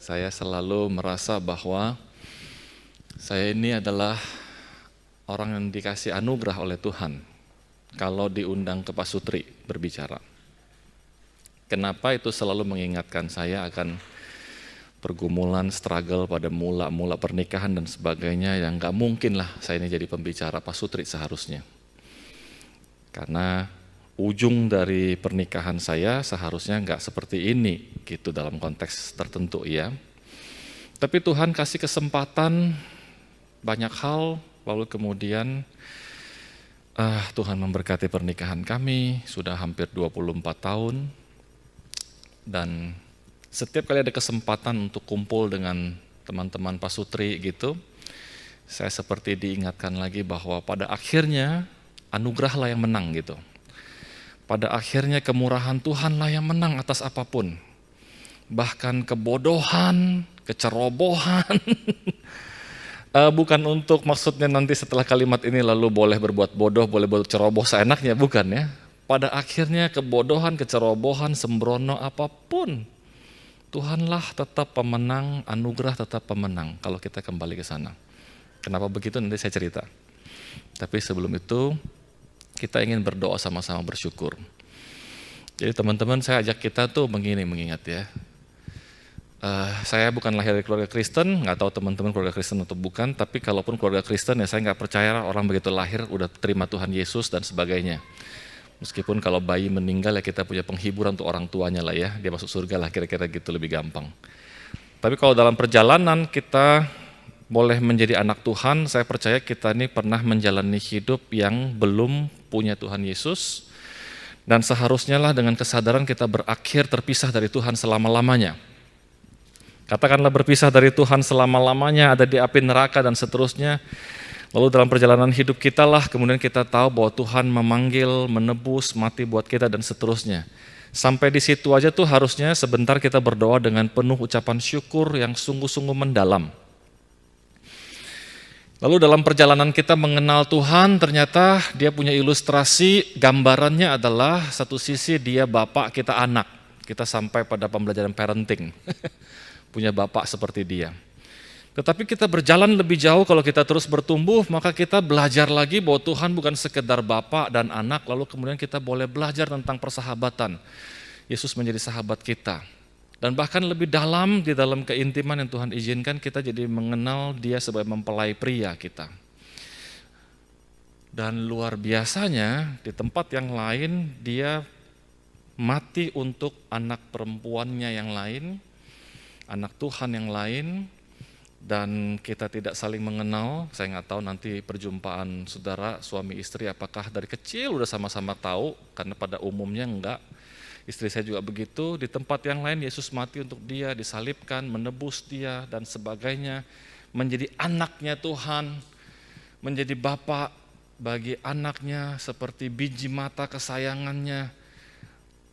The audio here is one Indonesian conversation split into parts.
Saya selalu merasa bahwa saya ini adalah orang yang dikasih anugerah oleh Tuhan kalau diundang ke pasutri berbicara. Kenapa itu selalu mengingatkan saya akan pergumulan, struggle pada mula-mula pernikahan dan sebagainya yang gak mungkin lah saya ini jadi pembicara pasutri seharusnya. Karena ujung dari pernikahan saya seharusnya nggak seperti ini gitu dalam konteks tertentu ya. Tapi Tuhan kasih kesempatan banyak hal, lalu kemudian Tuhan memberkati pernikahan kami sudah hampir 24 tahun. Dan setiap kali ada kesempatan untuk kumpul dengan teman-teman pasutri gitu, saya seperti diingatkan lagi bahwa pada akhirnya anugerahlah yang menang gitu. Pada akhirnya kemurahan Tuhanlah yang menang atas apapun. Bahkan kebodohan, kecerobohan. Bukan untuk maksudnya nanti setelah kalimat ini lalu boleh berbuat bodoh, boleh berbuat ceroboh seenaknya, bukan ya. Pada akhirnya kebodohan, kecerobohan, sembrono apapun, Tuhanlah tetap pemenang, anugerah tetap pemenang kalau kita kembali ke sana. Kenapa begitu nanti saya cerita. Tapi sebelum itu kita ingin berdoa sama-sama bersyukur. Jadi teman-teman saya ajak kita tuh mengingat ya. Saya bukan lahir dari keluarga Kristen, nggak tahu teman-teman keluarga Kristen atau bukan, tapi kalaupun keluarga Kristen ya saya nggak percaya orang begitu lahir udah terima Tuhan Yesus dan sebagainya. Meskipun kalau bayi meninggal ya kita punya penghiburan untuk orang tuanya lah ya, dia masuk surga lah kira-kira gitu lebih gampang. Tapi kalau dalam perjalanan kita boleh menjadi anak Tuhan, saya percaya kita ini pernah menjalani hidup yang belum punya Tuhan Yesus, dan seharusnya lah dengan kesadaran kita berakhir terpisah dari Tuhan selama-lamanya. Katakanlah berpisah dari Tuhan selama-lamanya, ada di api neraka dan seterusnya. Lalu dalam perjalanan hidup kita lah kemudian kita tahu bahwa Tuhan memanggil, menebus, mati buat kita dan seterusnya. Sampai di situ aja tuh harusnya sebentar kita berdoa dengan penuh ucapan syukur yang sungguh-sungguh mendalam. Lalu dalam perjalanan kita mengenal Tuhan, ternyata dia punya ilustrasi, gambarannya adalah satu sisi dia bapak, kita anak. Kita sampai pada pembelajaran parenting, punya bapak seperti dia. Tetapi kita berjalan lebih jauh kalau kita terus bertumbuh, maka kita belajar lagi bahwa Tuhan bukan sekedar bapak dan anak, lalu kemudian kita boleh belajar tentang persahabatan. Yesus menjadi sahabat kita. Dan bahkan lebih dalam di dalam keintiman yang Tuhan izinkan kita jadi mengenal dia sebagai mempelai pria kita. Dan luar biasanya di tempat yang lain dia mati untuk anak perempuannya yang lain, anak Tuhan yang lain, dan kita tidak saling mengenal. Saya nggak tahu nanti perjumpaan saudara suami istri apakah dari kecil udah sama-sama tahu, karena pada umumnya enggak. Istri saya juga begitu, di tempat yang lain Yesus mati untuk dia, disalibkan, menebus dia dan sebagainya, menjadi anaknya Tuhan, menjadi bapak bagi anaknya seperti biji mata kesayangannya.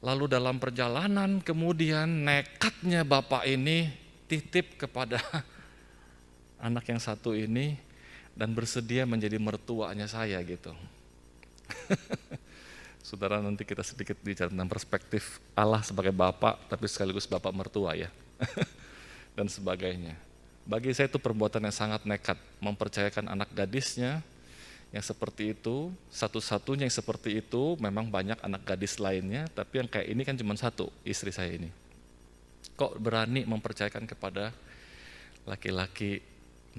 Lalu dalam perjalanan kemudian nekatnya bapak ini titip kepada anak yang satu ini dan bersedia menjadi mertuanya saya gitu. Saudara, nanti kita sedikit bicara tentang perspektif Allah sebagai Bapak, tapi sekaligus Bapak mertua ya, dan sebagainya. Bagi saya itu perbuatan yang sangat nekat, mempercayakan anak gadisnya yang seperti itu, satu-satunya yang seperti itu, memang banyak anak gadis lainnya, tapi yang kayak ini kan cuma satu, istri saya ini. Kok berani mempercayakan kepada laki-laki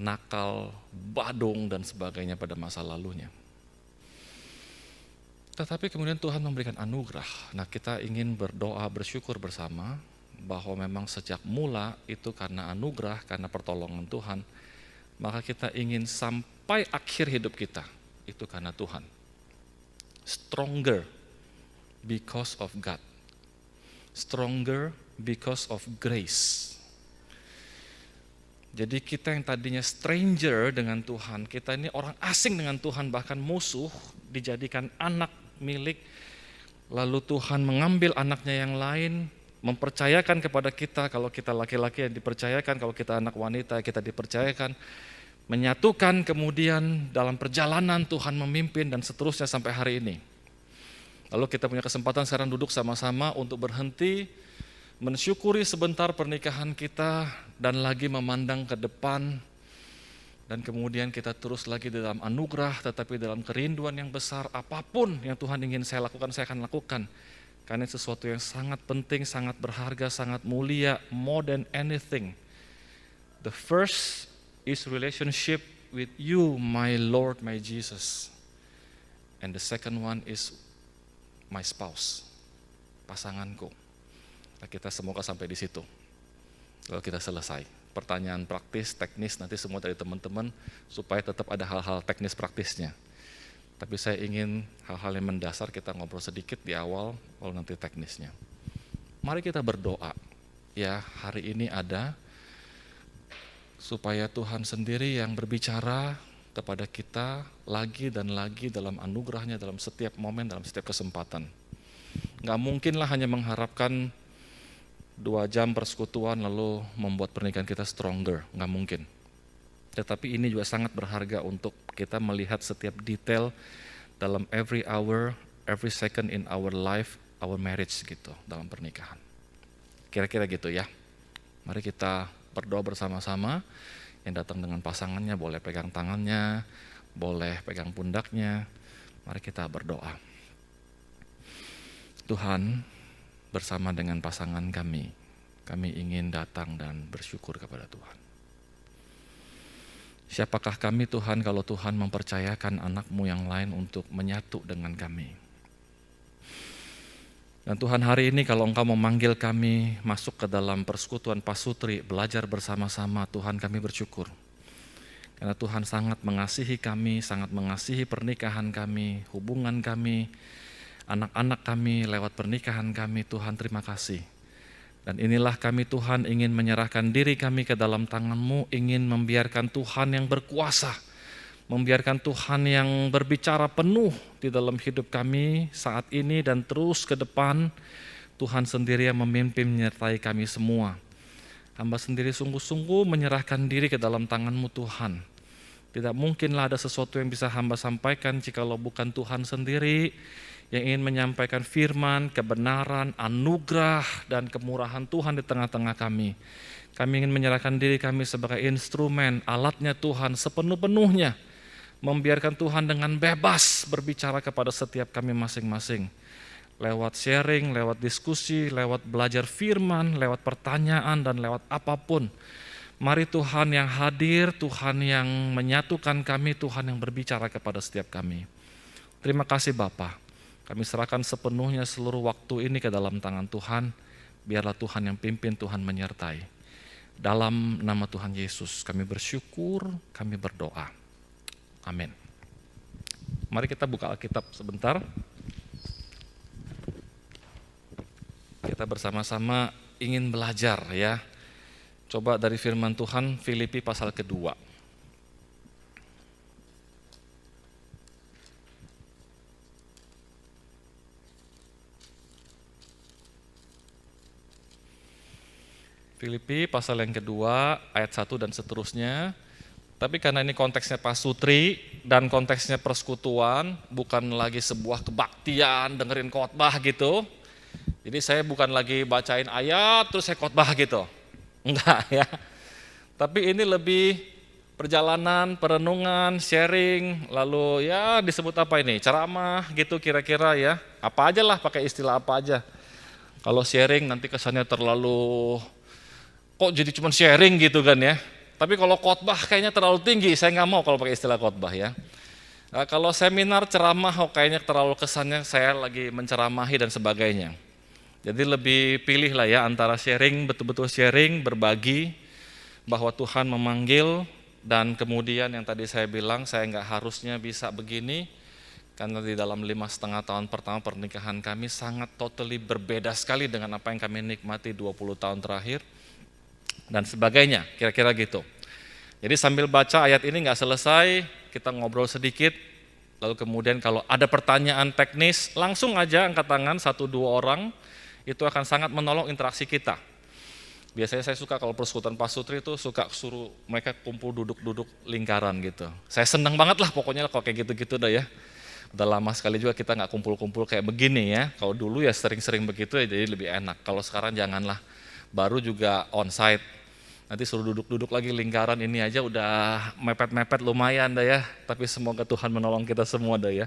nakal, badung, dan sebagainya pada masa lalunya. Tetapi kemudian Tuhan memberikan anugerah. Nah, kita ingin berdoa, bersyukur bersama bahwa memang sejak mula itu karena anugerah, karena pertolongan Tuhan, maka kita ingin sampai akhir hidup kita itu karena Tuhan. Stronger because of God. Stronger because of grace. Jadi kita yang tadinya stranger dengan Tuhan, kita ini orang asing dengan Tuhan, bahkan musuh, dijadikan anak milik, lalu Tuhan mengambil anaknya yang lain, mempercayakan kepada kita, kalau kita laki-laki yang dipercayakan, kalau kita anak wanita kita dipercayakan, menyatukan kemudian dalam perjalanan Tuhan memimpin dan seterusnya sampai hari ini. Lalu kita punya kesempatan sekarang duduk sama-sama untuk berhenti mensyukuri sebentar pernikahan kita, dan lagi memandang ke depan, dan kemudian kita terus lagi di dalam anugerah, tetapi dalam kerinduan yang besar, apapun yang Tuhan ingin saya lakukan, saya akan lakukan. Karena itu sesuatu yang sangat penting, sangat berharga, sangat mulia, more than anything. The first is relationship with you, my Lord, my Jesus. And the second one is my spouse, pasanganku. Nah, kita semoga sampai di situ. Lalu kita selesai. Pertanyaan praktis, teknis nanti semua dari teman-teman supaya tetap ada hal-hal teknis praktisnya. Tapi saya ingin hal-hal yang mendasar kita ngobrol sedikit di awal, lalu nanti teknisnya. Mari kita berdoa. Ya, hari ini ada supaya Tuhan sendiri yang berbicara kepada kita lagi dan lagi dalam anugerahnya, dalam setiap momen, dalam setiap kesempatan. Nggak mungkinlah hanya mengharapkan 2 jam persekutuan lalu membuat pernikahan kita stronger, nggak mungkin. Tetapi ini juga sangat berharga untuk kita melihat setiap detail dalam every hour, every second in our life, our marriage gitu, dalam pernikahan. Kira-kira gitu ya. Mari kita berdoa bersama-sama. Yang datang dengan pasangannya boleh pegang tangannya, boleh pegang pundaknya. Mari kita berdoa. Tuhan, bersama dengan pasangan kami ingin datang dan bersyukur kepada Tuhan. Siapakah kami Tuhan kalau Tuhan mempercayakan anak-Mu yang lain untuk menyatu dengan kami. Dan Tuhan hari ini kalau Engkau memanggil kami masuk ke dalam persekutuan pasutri, belajar bersama-sama, Tuhan kami bersyukur. Karena Tuhan sangat mengasihi kami, sangat mengasihi pernikahan kami, hubungan kami, anak-anak kami lewat pernikahan kami. Tuhan terima kasih. Dan inilah kami Tuhan ingin menyerahkan diri kami ke dalam tangan-Mu, ingin membiarkan Tuhan yang berkuasa, membiarkan Tuhan yang berbicara penuh di dalam hidup kami saat ini dan terus ke depan. Tuhan sendiri yang memimpin menyertai kami semua. Hamba sendiri sungguh-sungguh menyerahkan diri ke dalam tangan-Mu Tuhan. Tidak mungkinlah ada sesuatu yang bisa hamba sampaikan jikalau bukan Tuhan sendiri yang ingin menyampaikan firman, kebenaran, anugerah, dan kemurahan Tuhan di tengah-tengah kami. Kami ingin menyerahkan diri kami sebagai instrumen, alatnya Tuhan sepenuh-penuhnya, membiarkan Tuhan dengan bebas berbicara kepada setiap kami masing-masing. Lewat sharing, lewat diskusi, lewat belajar firman, lewat pertanyaan, dan lewat apapun. Mari Tuhan yang hadir, Tuhan yang menyatukan kami, Tuhan yang berbicara kepada setiap kami. Terima kasih Bapa. Kami serahkan sepenuhnya seluruh waktu ini ke dalam tangan Tuhan. Biarlah Tuhan yang pimpin, Tuhan menyertai. Dalam nama Tuhan Yesus kami bersyukur, kami berdoa. Amin. Mari kita buka Alkitab sebentar. Kita bersama-sama ingin belajar ya. Coba dari firman Tuhan Filipi pasal kedua. Filipi pasal yang kedua ayat 1 dan seterusnya. Tapi karena ini konteksnya pasutri dan konteksnya persekutuan, bukan lagi sebuah kebaktian dengerin khotbah gitu. Jadi saya bukan lagi bacain ayat terus saya khotbah gitu. Enggak ya. Tapi ini lebih perjalanan, perenungan, sharing, lalu ya disebut apa ini? Ceramah gitu kira-kira ya. Apa aja lah, pakai istilah apa aja. Kalau sharing nanti kesannya terlalu kok jadi cuma sharing gitu kan ya. Tapi kalau khotbah kayaknya terlalu tinggi, saya nggak mau kalau pakai istilah khotbah ya. Nah, kalau seminar ceramah kayaknya terlalu kesannya saya lagi menceramahi dan sebagainya. Jadi lebih pilih lah ya antara sharing, betul-betul sharing, berbagi bahwa Tuhan memanggil dan kemudian yang tadi saya bilang saya nggak harusnya bisa begini karena di dalam 5,5 tahun pertama pernikahan kami sangat totally berbeda sekali dengan apa yang kami nikmati 20 tahun terakhir. Dan sebagainya, kira-kira gitu. Jadi sambil baca ayat ini nggak selesai, kita ngobrol sedikit, lalu kemudian kalau ada pertanyaan teknis, langsung aja angkat tangan 1-2 orang, itu akan sangat menolong interaksi kita. Biasanya saya suka kalau persekutuan pasutri itu suka suruh mereka kumpul duduk-duduk lingkaran gitu. Saya senang banget lah pokoknya kalau kayak gitu-gitu dah ya. Udah lama sekali juga kita nggak kumpul-kumpul kayak begini ya. Kalau dulu ya sering-sering begitu ya jadi lebih enak. Kalau sekarang janganlah. Baru juga onsite. Nanti suruh duduk-duduk lagi lingkaran ini aja udah mepet-mepet lumayan dah ya. Tapi semoga Tuhan menolong kita semua dah ya.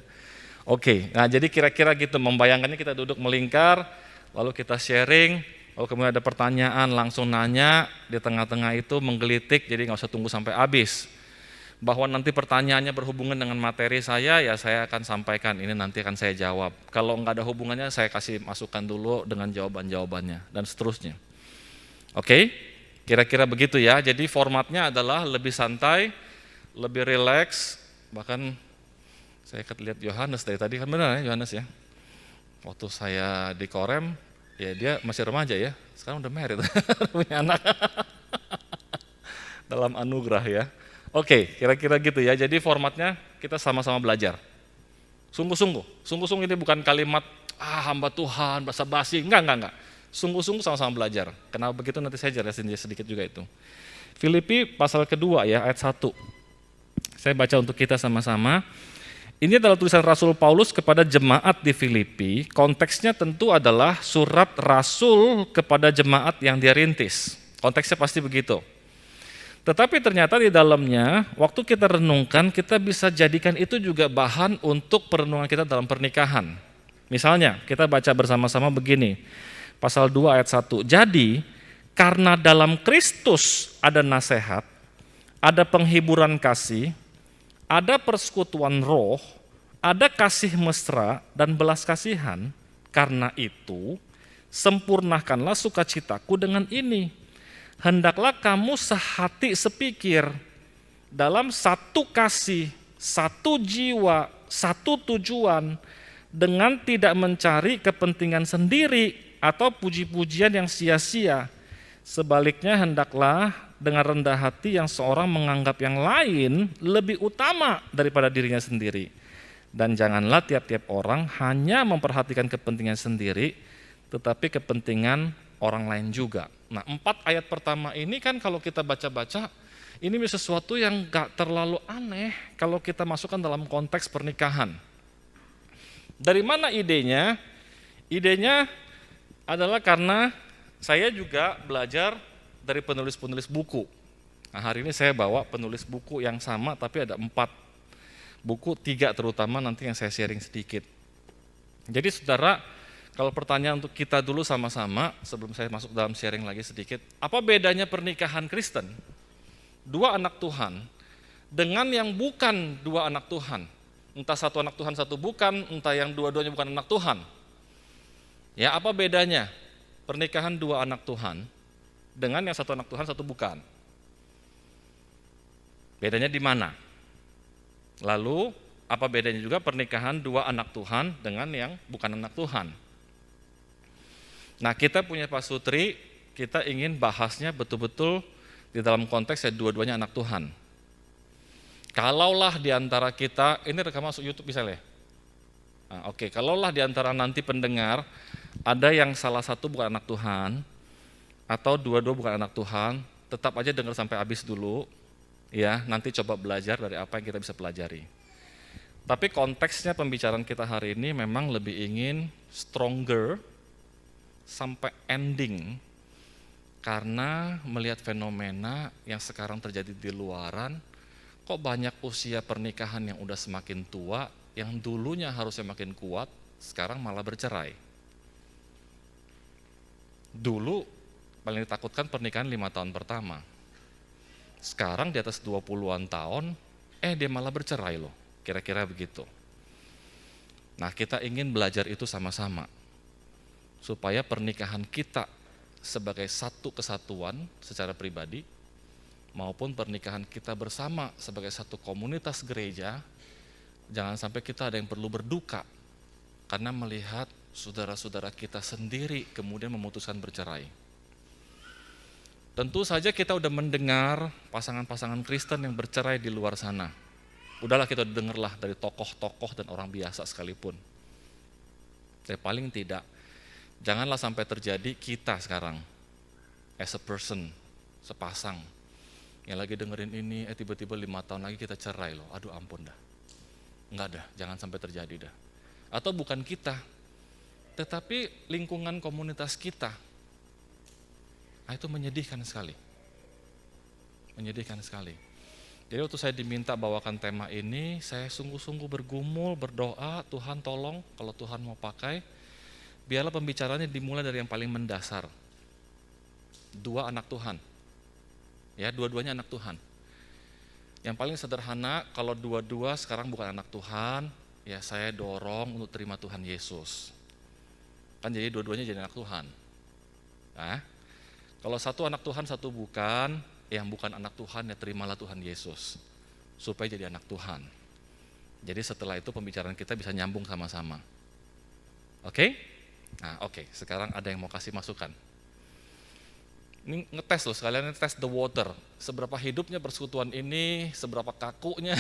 Oke, nah jadi kira-kira gitu, membayangkannya kita duduk melingkar, lalu kita sharing, lalu kemudian ada pertanyaan, langsung nanya, di tengah-tengah itu menggelitik, jadi nggak usah tunggu sampai habis. Bahwa nanti pertanyaannya berhubungan dengan materi saya, ya saya akan sampaikan, ini nanti akan saya jawab. Kalau nggak ada hubungannya, saya kasih masukan dulu dengan jawaban-jawabannya, dan seterusnya. Oke, kira-kira begitu ya, jadi formatnya adalah lebih santai, lebih rileks, bahkan saya lihat Yohanes dari tadi, kan benar ya Yohanes ya. Waktu saya di Korem, ya dia masih remaja ya, sekarang udah married, punya anak. Dalam anugerah ya. Oke, kira-kira gitu ya, jadi formatnya kita sama-sama belajar. Sungguh-sungguh ini bukan kalimat, hamba Tuhan, basa-basi, enggak. Sungguh-sungguh sama-sama belajar. Kenapa begitu nanti saya jelasin sedikit juga itu. Filipi pasal kedua ya, ayat 1. Saya baca untuk kita sama-sama. Ini adalah tulisan Rasul Paulus kepada jemaat di Filipi, konteksnya tentu adalah surat Rasul kepada jemaat yang dia rintis. Konteksnya pasti begitu. Tetapi ternyata di dalamnya, waktu kita renungkan, kita bisa jadikan itu juga bahan untuk perenungan kita dalam pernikahan. Misalnya, kita baca bersama-sama begini, pasal 2 ayat 1. Jadi, karena dalam Kristus ada nasihat, ada penghiburan kasih, ada persekutuan roh, ada kasih mesra dan belas kasihan. Karena itu, sempurnakanlah sukacitaku dengan ini. Hendaklah kamu sehati sepikir, dalam satu kasih, satu jiwa, satu tujuan, dengan tidak mencari kepentingan sendiri atau puji-pujian yang sia-sia. Sebaliknya hendaklah dengan rendah hati yang seorang menganggap yang lain lebih utama daripada dirinya sendiri. Dan janganlah tiap-tiap orang hanya memperhatikan kepentingan sendiri, tetapi kepentingan orang lain juga. Nah, 4 ayat pertama ini kan kalau kita baca-baca, ini sesuatu yang gak terlalu aneh kalau kita masukkan dalam konteks pernikahan. Dari mana idenya? Idenya adalah karena saya juga belajar dari penulis-penulis buku. Nah, hari ini saya bawa penulis buku yang sama tapi ada 4 buku, 3 terutama nanti yang saya sharing sedikit. Jadi saudara, kalau pertanyaan untuk kita dulu sama-sama sebelum saya masuk dalam sharing lagi sedikit, apa bedanya pernikahan Kristen, 2 anak Tuhan, dengan yang bukan 2 anak Tuhan? Entah 1 anak Tuhan, 1 bukan, entah yang dua-duanya bukan anak Tuhan. Ya, apa bedanya? Pernikahan 2 anak Tuhan dengan yang 1 anak Tuhan, 1 bukan. Bedanya di mana? Lalu apa bedanya juga pernikahan 2 anak Tuhan dengan yang bukan anak Tuhan? Nah, kita punya Pak Sutri, kita ingin bahasnya betul-betul di dalam konteks ya dua-duanya anak Tuhan. Kalaulah di antara kita, ini rekam masuk YouTube misalnya. Nah, oke, kalaulah di antara nanti pendengar ada yang salah satu bukan anak Tuhan atau dua-dua bukan anak Tuhan, tetap aja dengar sampai habis dulu ya, nanti coba belajar dari apa yang kita bisa pelajari. Tapi konteksnya pembicaraan kita hari ini memang lebih ingin stronger sampai ending, karena melihat fenomena yang sekarang terjadi di luaran, kok banyak usia pernikahan yang udah semakin tua, yang dulunya harusnya makin kuat, sekarang malah bercerai. Dulu paling ditakutkan pernikahan 5 tahun pertama. Sekarang di atas 20-an tahun, dia malah bercerai loh, kira-kira begitu. Nah, kita ingin belajar itu sama-sama, supaya pernikahan kita sebagai satu kesatuan secara pribadi, maupun pernikahan kita bersama sebagai satu komunitas gereja, jangan sampai kita ada yang perlu berduka, karena melihat saudara-saudara kita sendiri kemudian memutuskan bercerai. Tentu saja kita udah mendengar pasangan-pasangan Kristen yang bercerai di luar sana. Udahlah, kita dengarlah dari tokoh-tokoh dan orang biasa sekalipun. Tapi paling tidak, janganlah sampai terjadi kita sekarang, as a person, sepasang, yang lagi dengerin ini, tiba-tiba 5 tahun lagi kita cerai loh, aduh ampun dah. Enggak dah, jangan sampai terjadi dah. Atau bukan kita, tetapi lingkungan komunitas kita. Nah, itu menyedihkan sekali. Menyedihkan sekali. Jadi waktu saya diminta bawakan tema ini, saya sungguh-sungguh bergumul, berdoa, Tuhan tolong kalau Tuhan mau pakai, biarlah pembicaranya dimulai dari yang paling mendasar. Dua anak Tuhan. Ya, dua-duanya anak Tuhan. Yang paling sederhana, kalau dua-dua sekarang bukan anak Tuhan, ya saya dorong untuk terima Tuhan Yesus. Kan jadi dua-duanya jadi anak Tuhan. Nah, kalau satu anak Tuhan, satu bukan, yang bukan anak Tuhan ya terimalah Tuhan Yesus. Supaya jadi anak Tuhan. Jadi setelah itu pembicaraan kita bisa nyambung sama-sama. Oke? Nah oke, sekarang ada yang mau kasih masukan. Ini ngetes loh, sekalian ngetes the water. Seberapa hidupnya persekutuan ini, seberapa kakunya.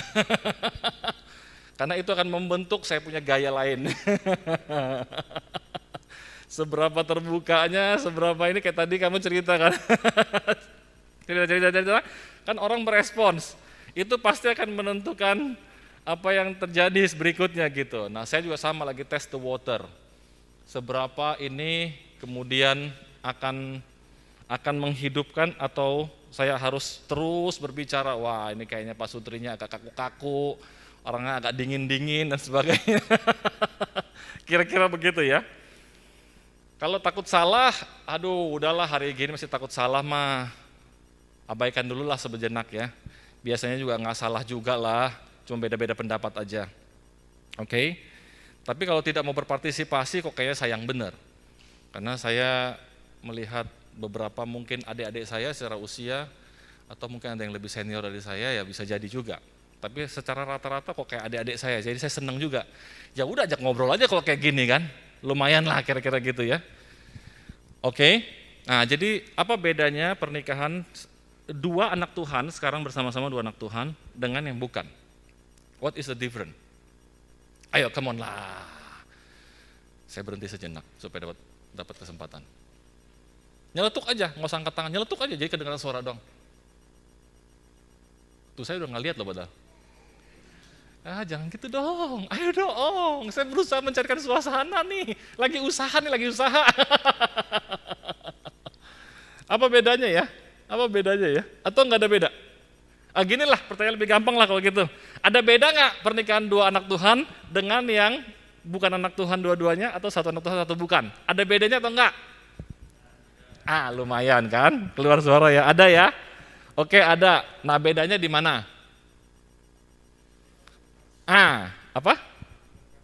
Karena itu akan membentuk saya punya gaya lain. Seberapa terbukanya, seberapa ini kayak tadi kamu cerita kan. Cerita, kan orang merespons. Itu pasti akan menentukan apa yang terjadi berikutnya gitu. Nah saya juga sama lagi tes the water. Seberapa ini kemudian akan menghidupkan atau saya harus terus berbicara, wah ini kayaknya Pak Sutrinya agak kaku-kaku, orangnya agak dingin-dingin dan sebagainya. Kira-kira begitu ya. Kalau takut salah, aduh udahlah hari gini masih takut salah mah, abaikan dulu lah sejenak ya. Biasanya juga nggak salah juga lah, cuma beda-beda pendapat aja. Oke? Tapi kalau tidak mau berpartisipasi kok kayaknya sayang bener. Karena saya melihat beberapa mungkin adik-adik saya secara usia atau mungkin ada yang lebih senior dari saya ya bisa jadi juga. Tapi secara rata-rata kok kayak adik-adik saya, jadi saya senang juga. Ya udah ajak ngobrol aja kalau kayak gini kan, lumayan lah kira-kira gitu ya. Oke, nah jadi apa bedanya pernikahan dua anak Tuhan sekarang bersama-sama dua anak Tuhan dengan yang bukan? What is the difference? Ayo come on lah. Saya berhenti sejenak supaya dapat kesempatan. Nyeletuk aja, nggak usah angkat tangan, nyeletuk aja jadi kedengaran suara dong. Tuh saya udah nggak lihat loh padahal. Jangan gitu dong, ayo dong, saya berusaha mencarikan suasana nih, lagi usaha. Apa bedanya ya? Atau nggak ada beda? Gini lah, pertanyaan lebih gampang lah kalau gitu. Ada beda nggak pernikahan dua anak Tuhan dengan yang bukan anak Tuhan dua-duanya atau satu anak Tuhan satu bukan? Ada bedanya atau enggak? Lumayan kan, keluar suara ya, ada ya? Oke ada, nah bedanya di mana? Apa?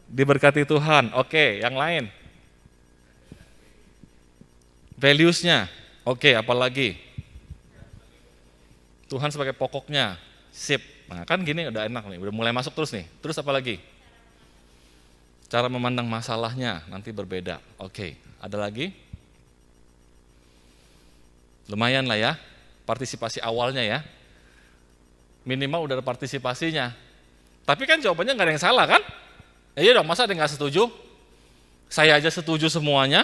Diberkati Tuhan, oke, yang lain? Values-nya, oke, apalagi? Tuhan sebagai pokoknya, sip. Nah kan gini udah enak nih, udah mulai masuk terus nih, terus apa lagi? Cara memandang masalahnya nanti berbeda, oke, ada lagi? Lumayan lah ya, partisipasi awalnya ya. Minimal udah ada partisipasinya. Tapi kan jawabannya nggak ada yang salah kan? Iya dong, masa ada yang nggak setuju? Saya aja setuju semuanya.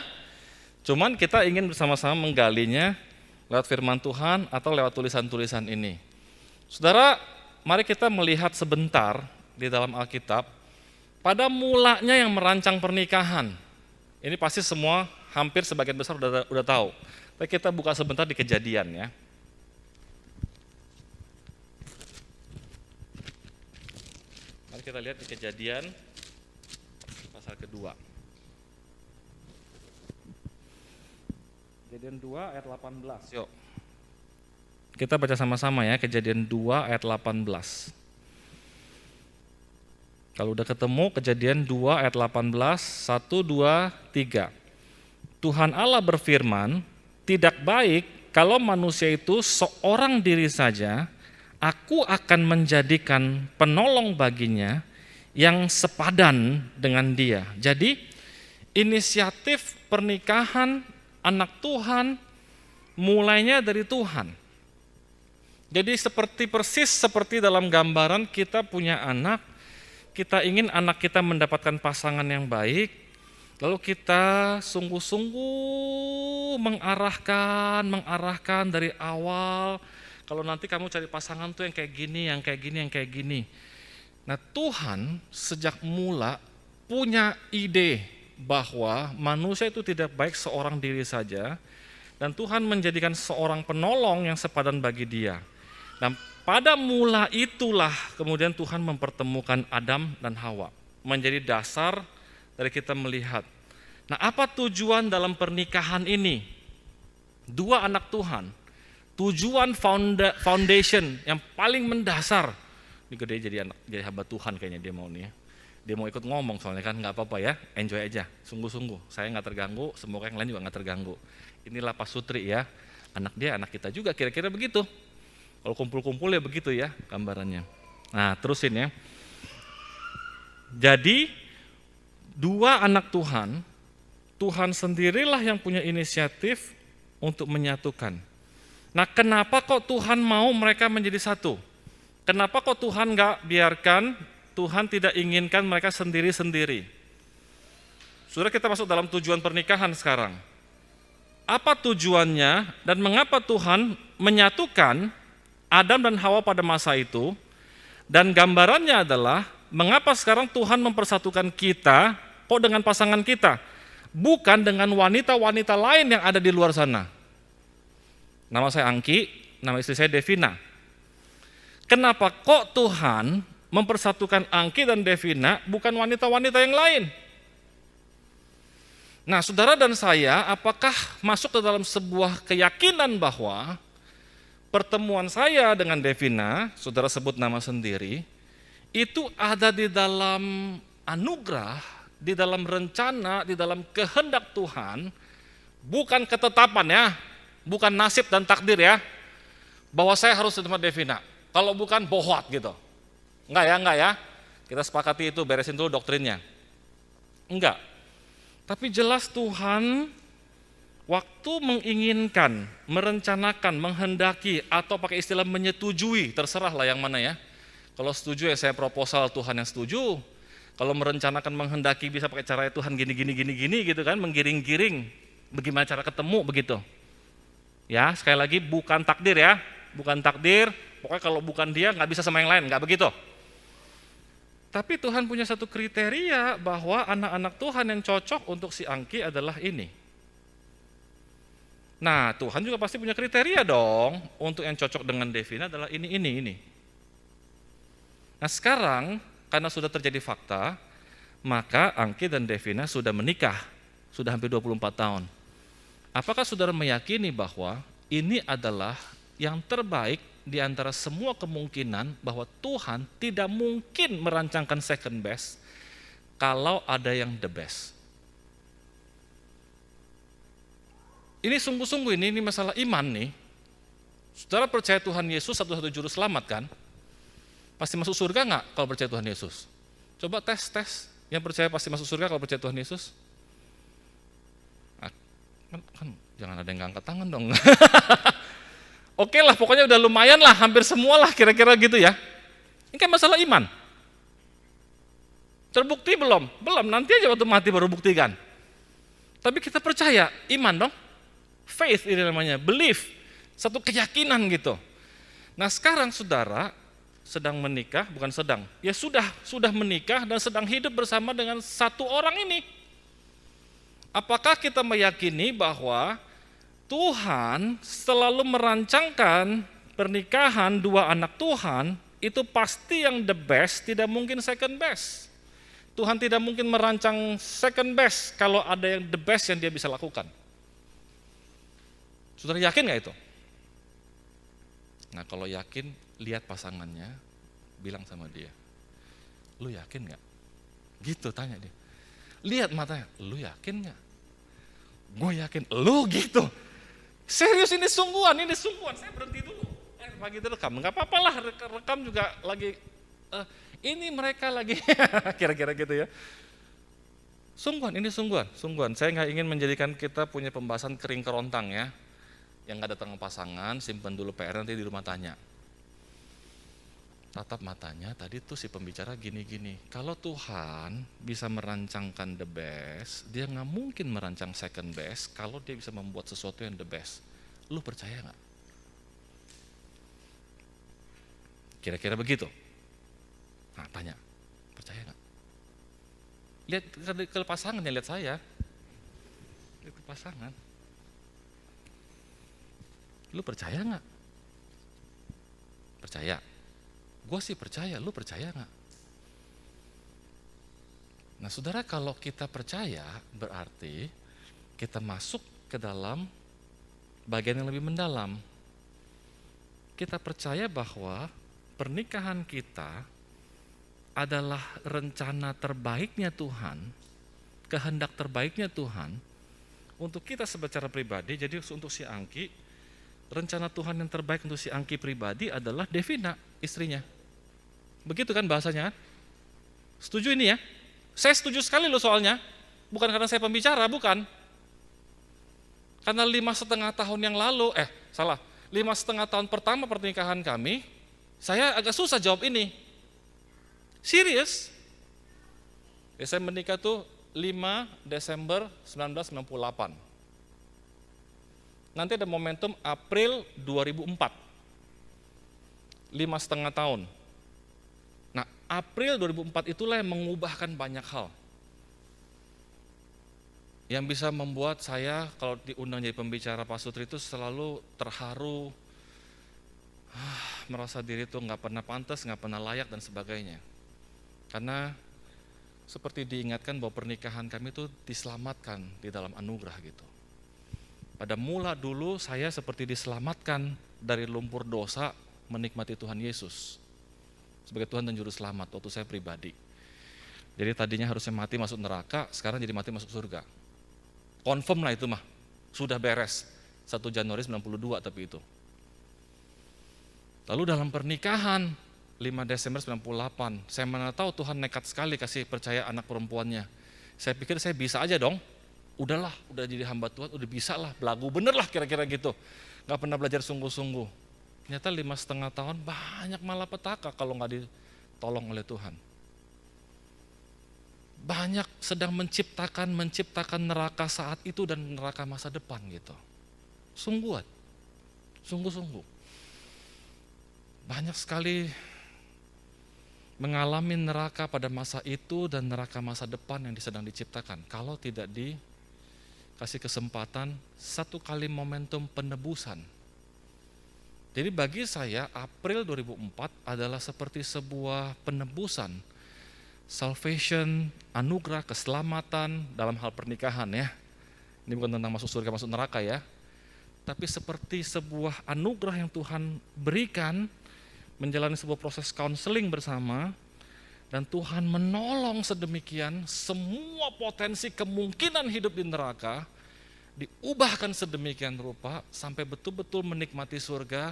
Cuman kita ingin bersama-sama menggalinya lewat firman Tuhan atau lewat tulisan-tulisan ini. Saudara, mari kita melihat sebentar di dalam Alkitab. Pada mulanya yang merancang pernikahan. Ini pasti semua hampir sebagian besar udah tahu. Tapi kita buka sebentar di Kejadian ya. Mari kita lihat di Kejadian pasal kedua. Kejadian 2 ayat 18. Yuk. Kita baca sama-sama ya, Kejadian 2 ayat 18. Kalau udah ketemu Kejadian 2 ayat 18, 1, 2, 3. Tuhan Allah berfirman, tidak baik kalau manusia itu seorang diri saja, aku akan menjadikan penolong baginya yang sepadan dengan dia. Jadi inisiatif pernikahan anak Tuhan mulainya dari Tuhan. Jadi persis seperti dalam gambaran kita punya anak, kita ingin anak kita mendapatkan pasangan yang baik, lalu kita sungguh-sungguh mengarahkan dari awal. Kalau nanti kamu cari pasangan tuh yang kayak gini, yang kayak gini, yang kayak gini. Nah, Tuhan sejak mula punya ide bahwa manusia itu tidak baik seorang diri saja, dan Tuhan menjadikan seorang penolong yang sepadan bagi dia. Dan pada mula itulah kemudian Tuhan mempertemukan Adam dan Hawa, menjadi dasar dari kita melihat. Nah, apa tujuan dalam pernikahan ini? Dua anak Tuhan, tujuan foundation yang paling mendasar. Ini gede jadi hamba Tuhan kayaknya dia mau nih ya. Dia mau ikut ngomong soalnya kan, nggak apa-apa ya, enjoy aja, sungguh-sungguh. Saya nggak terganggu, semoga yang lain juga nggak terganggu. Inilah Pak Sutri ya, anak dia, anak kita juga, kira-kira begitu. Kalau kumpul-kumpul ya begitu ya gambarannya. Nah, terusin ya. Jadi, dua anak Tuhan, Tuhan sendirilah yang punya inisiatif untuk menyatukan. Nah, kenapa kok Tuhan mau mereka menjadi satu? Kenapa kok Tuhan nggak biarkan, Tuhan tidak inginkan mereka sendiri-sendiri? Sudah kita masuk dalam tujuan pernikahan sekarang. Apa tujuannya dan mengapa Tuhan menyatukan Adam dan Hawa pada masa itu? Dan gambarannya adalah mengapa sekarang Tuhan mempersatukan kita kok dengan pasangan kita, bukan dengan wanita-wanita lain yang ada di luar sana. Nama saya Angki, nama istri saya Devina. Kenapa kok Tuhan mempersatukan Angki dan Devina bukan wanita-wanita yang lain? Nah, saudara dan saya, apakah masuk ke dalam sebuah keyakinan bahwa pertemuan saya dengan Devina, saudara sebut nama sendiri, itu ada di dalam anugerah, di dalam rencana, di dalam kehendak Tuhan, bukan ketetapan ya, bukan nasib dan takdir ya, bahwa saya harus sama Devina. Kalau bukan bohot gitu. Enggak ya. Kita sepakati itu, beresin dulu doktrinnya. Enggak. Tapi jelas Tuhan waktu menginginkan, merencanakan, menghendaki, atau pakai istilah menyetujui, terserah lah yang mana ya. Kalau setuju ya saya proposal, Tuhan yang setuju. Kalau merencanakan, menghendaki, bisa pakai cara Tuhan gini gitu kan, menggiring-giring. Bagaimana cara ketemu begitu. Ya, sekali lagi bukan takdir ya, bukan takdir. Pokoknya kalau bukan dia nggak bisa sama yang lain, nggak begitu. Tapi Tuhan punya satu kriteria bahwa anak-anak Tuhan yang cocok untuk si Angki adalah ini. Nah, Tuhan juga pasti punya kriteria dong untuk yang cocok dengan Devina adalah ini. Nah, sekarang karena sudah terjadi fakta, maka Angki dan Devina sudah menikah, sudah hampir 24 tahun. Apakah saudara meyakini bahwa ini adalah yang terbaik di antara semua kemungkinan bahwa Tuhan tidak mungkin merancangkan second best kalau ada yang the best? Ini sungguh-sungguh ini masalah iman nih. Saudara percaya Tuhan Yesus satu-satu juru selamat kan? Pasti masuk surga nggak kalau percaya Tuhan Yesus? Coba tes. Yang percaya pasti masuk surga kalau percaya Tuhan Yesus? Kan jangan ada yang angkat tangan dong. Oke lah, pokoknya udah lumayan lah, hampir semua lah kira-kira gitu ya. Ini kan masalah iman. Terbukti belum? Belum, nanti aja waktu mati baru buktikan. Tapi kita percaya, iman dong. Faith ini namanya, belief. Satu keyakinan gitu. Nah sekarang saudara sedang menikah, bukan sedang, ya sudah menikah dan sedang hidup bersama dengan satu orang ini. Apakah kita meyakini bahwa Tuhan selalu merancangkan pernikahan dua anak Tuhan, itu pasti yang the best, tidak mungkin second best. Tuhan tidak mungkin merancang second best kalau ada yang the best yang dia bisa lakukan. Saudara yakin gak itu? Nah kalau yakin, lihat pasangannya, bilang sama dia, lu yakin gak? Gitu tanya dia. Lihat matanya, lu yakin gak? Gue yakin, lu gitu. Serius ini sungguhan, saya berhenti dulu. Pagi itu rekam, nggak apa-apa lah, rekam juga lagi, ini mereka lagi, kira-kira gitu ya. Ini sungguhan. Saya nggak ingin menjadikan kita punya pembahasan kering kerontang ya. Yang nggak datang pasangan, simpan dulu PR, nanti di rumah tanya. Tatap matanya, tadi tuh si pembicara gini-gini. Kalau Tuhan bisa merancangkan the best, dia nggak mungkin merancang second best kalau dia bisa membuat sesuatu yang the best. Lu percaya nggak? Kira-kira begitu. Nah, tanya, percaya nggak? Lihat ke pasangan yang lihat saya. Lihat ke pasangan. Lu percaya nggak? Percaya. Gue sih percaya, lu percaya nggak? Nah saudara, kalau kita percaya berarti kita masuk ke dalam bagian yang lebih mendalam. Kita percaya bahwa pernikahan kita adalah rencana terbaiknya Tuhan, kehendak terbaiknya Tuhan untuk kita secara pribadi. Jadi untuk si Angki, rencana Tuhan yang terbaik untuk si Angki pribadi adalah Devina, istrinya. Begitu kan bahasanya? Setuju ini ya? Saya setuju sekali loh soalnya. Bukan karena saya pembicara, bukan. Karena 5,5 tahun yang lalu, 5,5 tahun pertama pernikahan kami, saya agak susah jawab ini. Serius? Saya menikah tuh 5 Desember 1998. Nanti ada momentum April 2004. 5,5 tahun. Nah, April 2004 itulah yang mengubahkan banyak hal. Yang bisa membuat saya kalau diundang jadi pembicara Pak Sutri itu selalu terharu, merasa diri itu nggak pernah pantas, nggak pernah layak dan sebagainya. Karena seperti diingatkan bahwa pernikahan kami itu diselamatkan di dalam anugerah gitu. Pada mula dulu saya seperti diselamatkan dari lumpur dosa menikmati Tuhan Yesus sebagai Tuhan dan Juru Selamat waktu saya pribadi. Jadi tadinya harusnya mati masuk neraka, sekarang jadi mati masuk surga. Confirm lah itu mah, sudah beres. 1 Januari 92 tapi itu. Lalu dalam pernikahan 5 Desember 98, saya mana tahu Tuhan nekat sekali kasih percaya anak perempuannya. Saya pikir saya bisa aja dong, udahlah, udah jadi hamba Tuhan, udah bisa lah, belagu bener lah kira-kira gitu. Gak pernah belajar sungguh-sungguh. Ternyata 5,5 tahun banyak malapetaka kalau gak ditolong oleh Tuhan. Banyak sedang menciptakan neraka saat itu dan neraka masa depan gitu. Sungguh-sungguh. Banyak sekali mengalami neraka pada masa itu dan neraka masa depan yang sedang diciptakan. Kalau tidak dikasih kesempatan satu kali momentum penebusan. Jadi bagi saya April 2004 adalah seperti sebuah penebusan, salvation, anugerah, keselamatan dalam hal pernikahan ya. Ini bukan tentang masuk surga, masuk neraka ya. Tapi seperti sebuah anugerah yang Tuhan berikan, menjalani sebuah proses counseling bersama, dan Tuhan menolong sedemikian semua potensi kemungkinan hidup di neraka diubahkan sedemikian rupa sampai betul-betul menikmati surga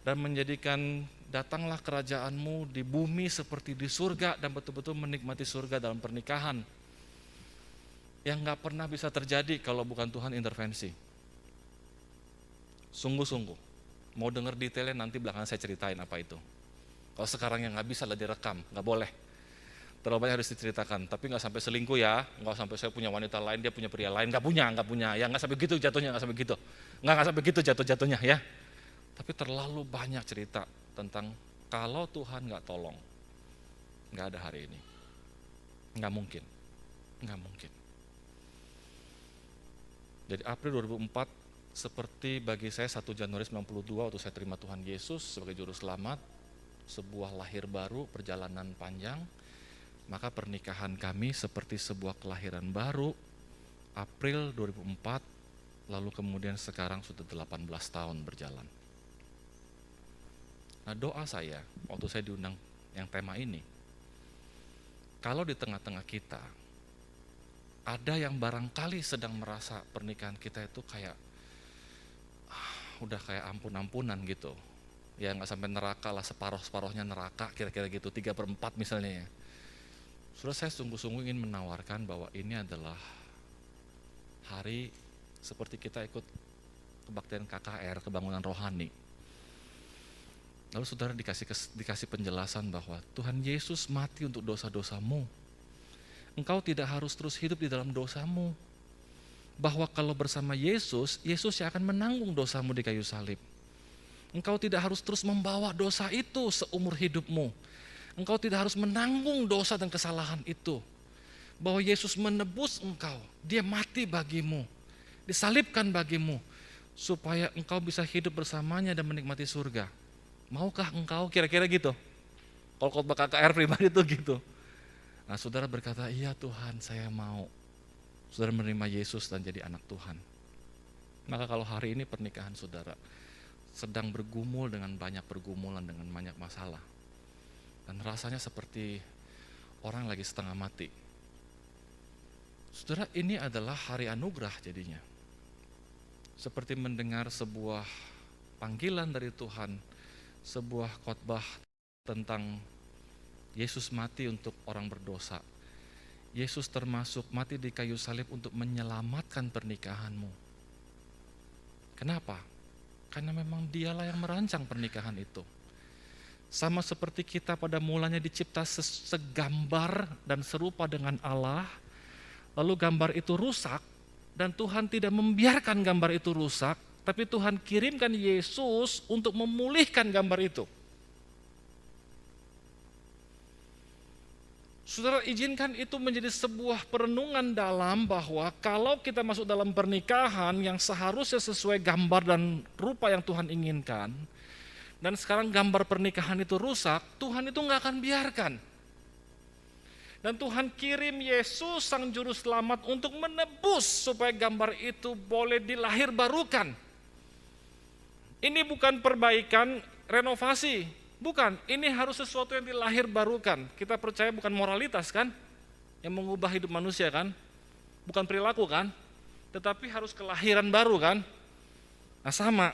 dan menjadikan datanglah kerajaanmu di bumi seperti di surga dan betul-betul menikmati surga dalam pernikahan yang gak pernah bisa terjadi kalau bukan Tuhan intervensi. Sungguh-sungguh. Mau denger detailnya nanti belakangan saya ceritain apa itu. Kalau sekarang yang nggak bisa lah direkam, nggak boleh. Terlalu banyak harus diceritakan, tapi nggak sampai selingkuh ya, nggak sampai saya punya wanita lain, dia punya pria lain, nggak punya, ya nggak sampai gitu jatuhnya, nggak sampai gitu jatuhnya ya. Tapi terlalu banyak cerita tentang kalau Tuhan nggak tolong, nggak ada hari ini, nggak mungkin. Jadi April 2004 seperti bagi saya 1 Januari 92 waktu saya terima Tuhan Yesus sebagai Juru Selamat, sebuah lahir baru, perjalanan panjang, maka pernikahan kami seperti sebuah kelahiran baru, April 2004, lalu kemudian sekarang sudah 18 tahun berjalan. Nah doa saya, waktu saya diundang yang tema ini, kalau di tengah-tengah kita, ada yang barangkali sedang merasa pernikahan kita itu kayak udah kayak ampun-ampunan gitu. Ya nggak sampai neraka lah, separoh-separohnya neraka, kira-kira gitu, 3/4 misalnya ya. Sudah saya sungguh-sungguh ingin menawarkan bahwa ini adalah hari seperti kita ikut kebaktian KKR, kebangunan rohani. Lalu saudara dikasih penjelasan bahwa Tuhan Yesus mati untuk dosa-dosamu. Engkau tidak harus terus hidup di dalam dosamu. Bahwa kalau bersama Yesus, Yesus yang akan menanggung dosamu di kayu salib. Engkau tidak harus terus membawa dosa itu seumur hidupmu. Engkau tidak harus menanggung dosa dan kesalahan itu. Bahwa Yesus menebus engkau, dia mati bagimu, disalibkan bagimu, supaya engkau bisa hidup bersamanya dan menikmati surga. Maukah engkau? Kira-kira gitu. Kalau khotbah KKR pribadi itu gitu. Nah, saudara berkata, iya Tuhan, saya mau. Saudara menerima Yesus dan jadi anak Tuhan. Maka kalau hari ini pernikahan saudara sedang bergumul dengan banyak pergumulan, dengan banyak masalah, dan rasanya seperti orang lagi setengah mati, saudara, ini adalah hari anugerah jadinya. Seperti mendengar sebuah panggilan dari Tuhan, sebuah khotbah tentang Yesus mati untuk orang berdosa. Yesus termasuk mati di kayu salib untuk menyelamatkan pernikahanmu. Kenapa? Karena memang dialah yang merancang pernikahan itu. Sama seperti kita pada mulanya dicipta segambar dan serupa dengan Allah, lalu gambar itu rusak, dan Tuhan tidak membiarkan gambar itu rusak, tapi Tuhan kirimkan Yesus untuk memulihkan gambar itu. Saudara, izinkan itu menjadi sebuah perenungan dalam bahwa kalau kita masuk dalam pernikahan yang seharusnya sesuai gambar dan rupa yang Tuhan inginkan, dan sekarang gambar pernikahan itu rusak, Tuhan itu nggak akan biarkan. Dan Tuhan kirim Yesus Sang Juru Selamat untuk menebus supaya gambar itu boleh dilahirbarukan. Ini bukan perbaikan, renovasi. Bukan, ini harus sesuatu yang dilahirbarukan. Kita percaya bukan moralitas kan, yang mengubah hidup manusia kan, bukan perilaku kan, tetapi harus kelahiran baru kan. Nah sama,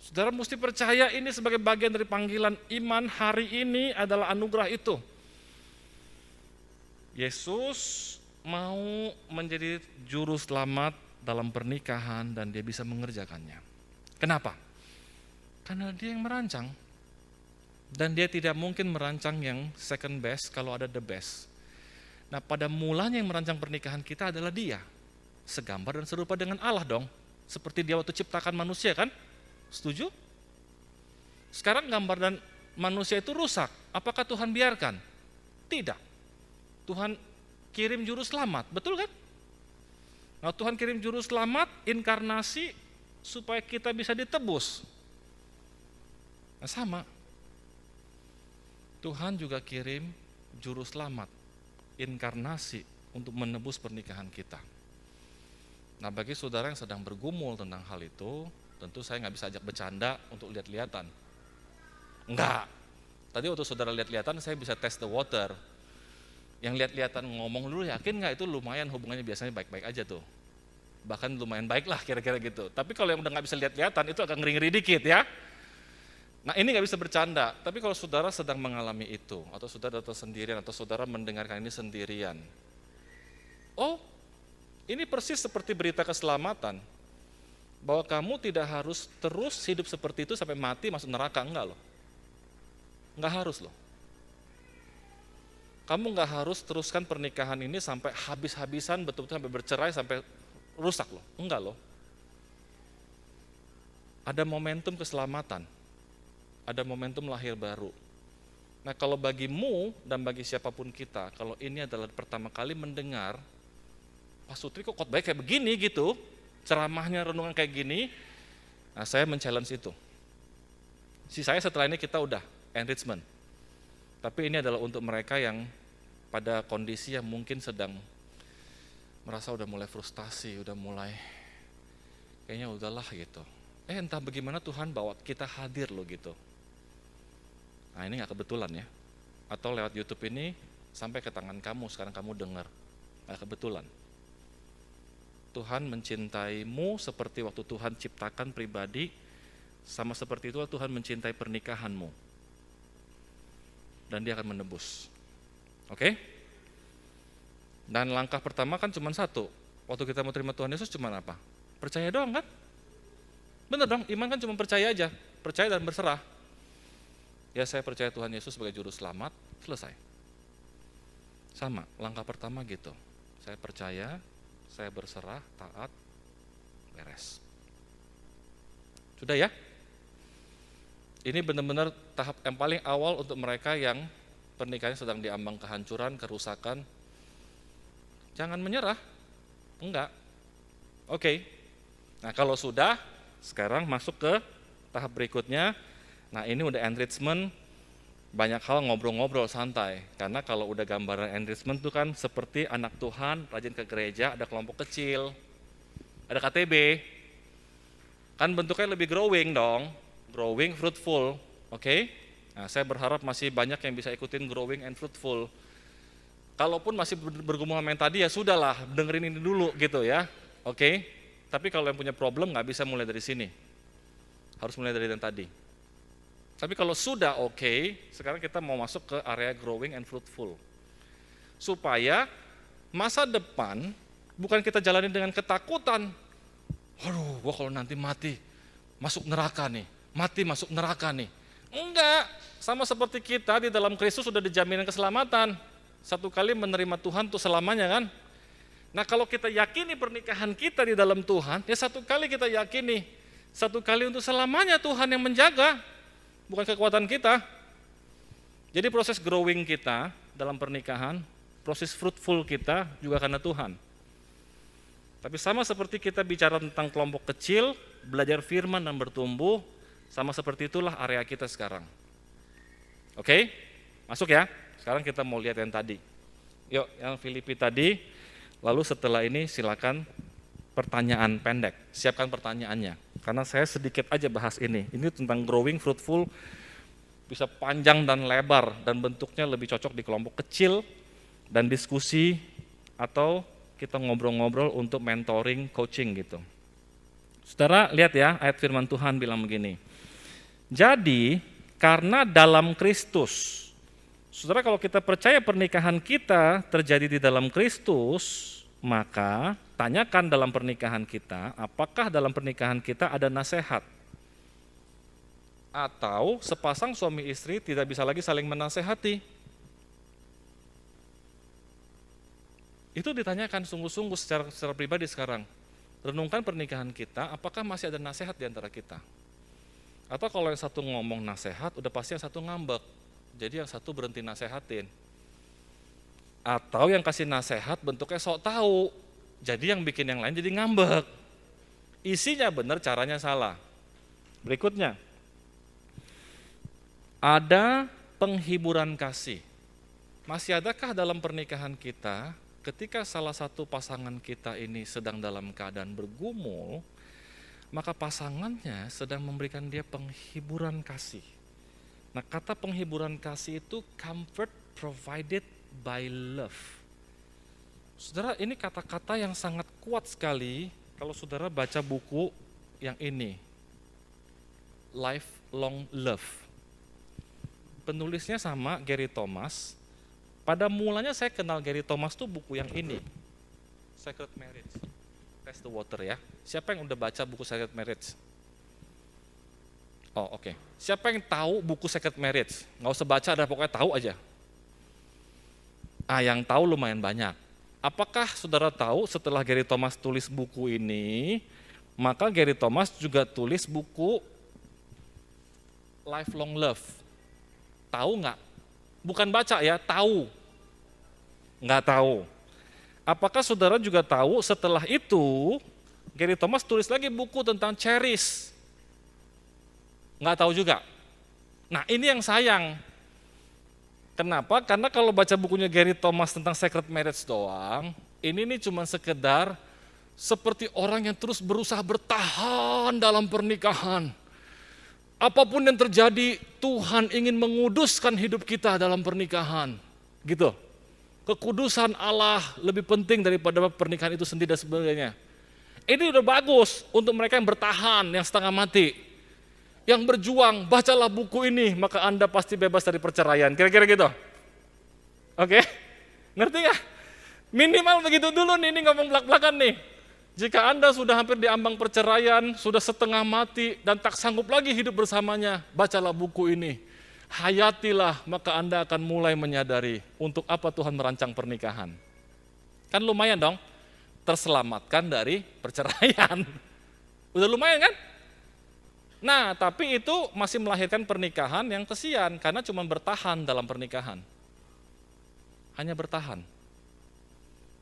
saudara mesti percaya ini sebagai bagian dari panggilan iman hari ini adalah anugerah itu. Yesus mau menjadi juru selamat dalam pernikahan dan dia bisa mengerjakannya. Kenapa? Karena dia yang merancang. Dan dia tidak mungkin merancang yang second best kalau ada the best. Nah, pada mulanya yang merancang pernikahan kita adalah dia. Segambar dan serupa dengan Allah dong. Seperti dia waktu ciptakan manusia kan? Setuju? Sekarang gambar dan manusia itu rusak. Apakah Tuhan biarkan? Tidak. Tuhan kirim juru selamat, betul kan? Nah, Tuhan kirim juru selamat, inkarnasi, supaya kita bisa ditebus. Nah, sama. Tuhan juga kirim juru selamat, inkarnasi untuk menebus pernikahan kita. Nah, bagi saudara yang sedang bergumul tentang hal itu, tentu saya nggak bisa ajak bercanda untuk lihat-lihatan. Enggak. Tadi waktu saudara lihat-lihatan, saya bisa test the water. Yang lihat-lihatan ngomong dulu, yakin nggak itu lumayan hubungannya biasanya baik-baik aja tuh. Bahkan lumayan baik lah kira-kira gitu. Tapi kalau yang udah nggak bisa lihat-lihatan, itu agak ngeri-ngeri dikit ya. Nah, ini nggak bisa bercanda, tapi kalau saudara sedang mengalami itu, atau saudara datang sendirian, atau saudara mendengarkan ini sendirian, oh, ini persis seperti berita keselamatan, bahwa kamu tidak harus terus hidup seperti itu sampai mati masuk neraka, enggak loh. Enggak harus loh. Kamu enggak harus teruskan pernikahan ini sampai habis-habisan, betul-betul sampai bercerai, sampai rusak loh, enggak loh. Ada momentum keselamatan. Ada momentum lahir baru. Nah, kalau bagimu dan bagi siapapun kita, kalau ini adalah pertama kali mendengar, Pak Sutri kok khotbah kayak begini gitu, ceramahnya renungan kayak gini, nah saya men-challenge itu. Sisanya setelah ini kita udah enrichment. Tapi ini adalah untuk mereka yang pada kondisi yang mungkin sedang merasa udah mulai frustasi, udah mulai kayaknya udahlah gitu. Entah bagaimana Tuhan bawa kita hadir loh gitu. Nah, ini nggak kebetulan ya. Atau lewat YouTube ini sampai ke tangan kamu, sekarang kamu dengar. Nggak kebetulan. Tuhan mencintaimu seperti waktu Tuhan ciptakan pribadi, sama seperti itu Tuhan mencintai pernikahanmu. Dan dia akan menebus. Oke? Dan langkah pertama kan cuma satu. Waktu kita mau terima Tuhan Yesus cuma apa? Percaya doang kan? Bener dong, iman kan cuma percaya aja. Percaya dan berserah. Ya, saya percaya Tuhan Yesus sebagai juru selamat, selesai. Sama, langkah pertama gitu. Saya percaya, saya berserah, taat, beres. Sudah ya? Ini benar-benar tahap yang paling awal untuk mereka yang pernikahannya sedang diambang kehancuran, kerusakan, jangan menyerah. Enggak. Oke. Nah kalau sudah, sekarang masuk ke tahap berikutnya. Nah ini udah enrichment, banyak hal ngobrol-ngobrol santai. Karena kalau udah gambaran enrichment itu kan seperti anak Tuhan, rajin ke gereja, ada kelompok kecil, ada KTB. Kan bentuknya lebih growing dong, growing, fruitful, oke? Nah saya berharap masih banyak yang bisa ikutin growing and fruitful. Kalaupun masih bergumul sama yang tadi ya sudahlah, dengerin ini dulu gitu ya, oke? Tapi kalau yang punya problem nggak bisa mulai dari sini, harus mulai dari yang tadi. Tapi kalau sudah oke, sekarang kita mau masuk ke area growing and fruitful. Supaya masa depan bukan kita jalani dengan ketakutan. Waduh, gua kalau nanti mati masuk neraka nih, mati masuk neraka nih. Enggak, sama seperti kita di dalam Kristus sudah dijamin keselamatan. Satu kali menerima Tuhan untuk selamanya kan. Nah kalau kita yakini pernikahan kita di dalam Tuhan, ya satu kali kita yakini, satu kali untuk selamanya Tuhan yang menjaga, bukan kekuatan kita. Jadi proses growing kita dalam pernikahan, proses fruitful kita juga karena Tuhan. Tapi sama seperti kita bicara tentang kelompok kecil, belajar firman dan bertumbuh, sama seperti itulah area kita sekarang. Oke? Masuk ya? Sekarang kita mau lihat yang tadi. Yuk, yang Filipi tadi, lalu setelah ini silakan pertanyaan pendek. Siapkan pertanyaannya. Karena saya sedikit aja bahas ini. Ini tentang growing, fruitful, bisa panjang dan lebar, dan bentuknya lebih cocok di kelompok kecil, dan diskusi, atau kita ngobrol-ngobrol untuk mentoring, coaching gitu. Saudara, lihat ya, ayat firman Tuhan bilang begini. Jadi, karena dalam Kristus, saudara kalau kita percaya pernikahan kita terjadi di dalam Kristus, maka tanyakan dalam pernikahan kita, apakah dalam pernikahan kita ada nasihat? Atau sepasang suami istri tidak bisa lagi saling menasehati? Itu ditanyakan sungguh-sungguh secara pribadi sekarang. Renungkan pernikahan kita, apakah masih ada nasihat di antara kita? Atau kalau yang satu ngomong nasihat, udah pasti yang satu ngambek. Jadi yang satu berhenti nasehatin. Atau yang kasih nasihat bentuknya sok tahu. Jadi yang bikin yang lain jadi ngambek. Isinya benar, caranya salah. Berikutnya. Ada penghiburan kasih. Masih adakah dalam pernikahan kita ketika salah satu pasangan kita ini sedang dalam keadaan bergumul, maka pasangannya sedang memberikan dia penghiburan kasih. Nah, kata penghiburan kasih itu comfort provided by love. Saudara, ini kata-kata yang sangat kuat sekali kalau saudara baca buku yang ini, Lifelong Love. Penulisnya sama Gary Thomas. Pada mulanya saya kenal Gary Thomas tuh buku yang ini, Sacred Marriage. Test the water ya. Siapa yang udah baca buku Sacred Marriage? Oh oke. Siapa yang tahu buku Sacred Marriage? Nggak usah baca, ada pokoknya tahu aja. Yang tahu lumayan banyak. Apakah saudara tahu setelah Gary Thomas tulis buku ini, maka Gary Thomas juga tulis buku Lifelong Love. Tahu nggak? Bukan baca ya, tahu. Nggak tahu. Apakah saudara juga tahu setelah itu Gary Thomas tulis lagi buku tentang Cherish? Nggak tahu juga. Nah ini yang sayang. Kenapa? Karena kalau baca bukunya Gary Thomas tentang Sacred Marriage doang, ini nih cuma sekedar seperti orang yang terus berusaha bertahan dalam pernikahan. Apapun yang terjadi, Tuhan ingin menguduskan hidup kita dalam pernikahan. Gitu. Kekudusan Allah lebih penting daripada pernikahan itu sendiri dan sebagainya. Ini udah bagus untuk mereka yang bertahan, yang setengah mati. Yang berjuang, bacalah buku ini, maka Anda pasti bebas dari perceraian. Kira-kira gitu. Oke? Ngerti gak? Minimal begitu dulu nih, ini ngomong belak-belakan nih. Jika Anda sudah hampir di ambang perceraian, sudah setengah mati, dan tak sanggup lagi hidup bersamanya, bacalah buku ini. Hayatilah, maka Anda akan mulai menyadari untuk apa Tuhan merancang pernikahan. Kan lumayan dong, terselamatkan dari perceraian. Udah lumayan kan? Nah, tapi itu masih melahirkan pernikahan yang kesian, karena cuma bertahan dalam pernikahan. hanya bertahan.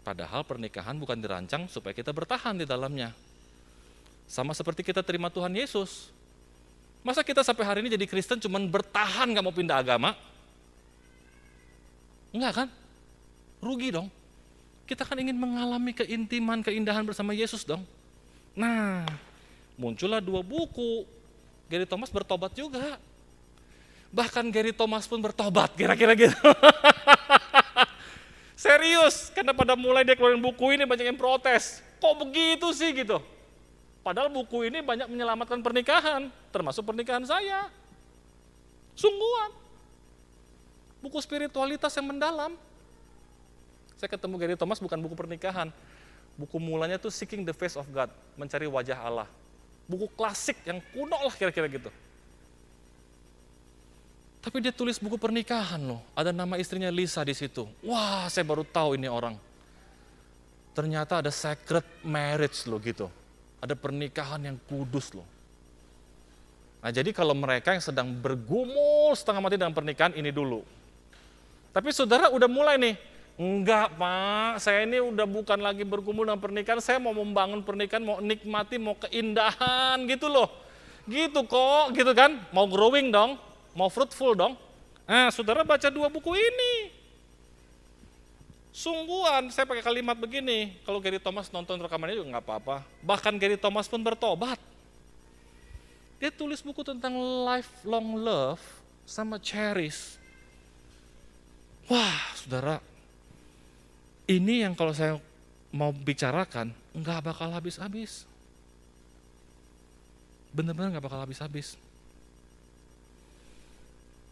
Padahal pernikahan bukan dirancang supaya kita bertahan di dalamnya. Sama seperti kita terima Tuhan Yesus. Masa kita sampai hari ini jadi Kristen cuman bertahan gak mau pindah agama? Enggak kan? Rugi dong. Kita kan ingin mengalami keintiman, keindahan bersama Yesus dong. Nah, muncullah 2 buku. Gary Thomas bertobat juga. Bahkan Gary Thomas pun bertobat, kira-kira gitu. Serius, karena pada mulai dia keluarin buku ini banyak yang protes. Kok begitu sih gitu? Padahal buku ini banyak menyelamatkan pernikahan, termasuk pernikahan saya. Sungguhan. Buku spiritualitas yang mendalam. Saya ketemu Gary Thomas bukan buku pernikahan. Buku mulanya tuh Seeking the Face of God, mencari wajah Allah. Buku klasik yang kuno lah kira-kira gitu. Tapi dia tulis buku pernikahan loh, ada nama istrinya Lisa di situ. Wah, saya baru tahu ini orang. Ternyata ada sacred marriage loh gitu. Ada pernikahan yang kudus loh. Nah jadi kalau mereka yang sedang bergumul setengah mati dalam pernikahan ini dulu. Tapi saudara udah mulai nih, enggak Pak, saya ini udah bukan lagi bergumul dalam pernikahan, saya mau membangun pernikahan, mau nikmati, mau keindahan gitu loh. Gitu kok, gitu kan, mau growing dong. Mau fruitful dong. Nah, saudara baca 2 buku ini. Sungguhan, saya pakai kalimat begini. Kalau Gary Thomas nonton rekamannya juga nggak apa-apa. Bahkan Gary Thomas pun bertobat. Dia tulis buku tentang lifelong love sama cherish. Wah, saudara. Ini yang kalau saya mau bicarakan, nggak bakal habis-habis. Benar-benar nggak bakal habis-habis.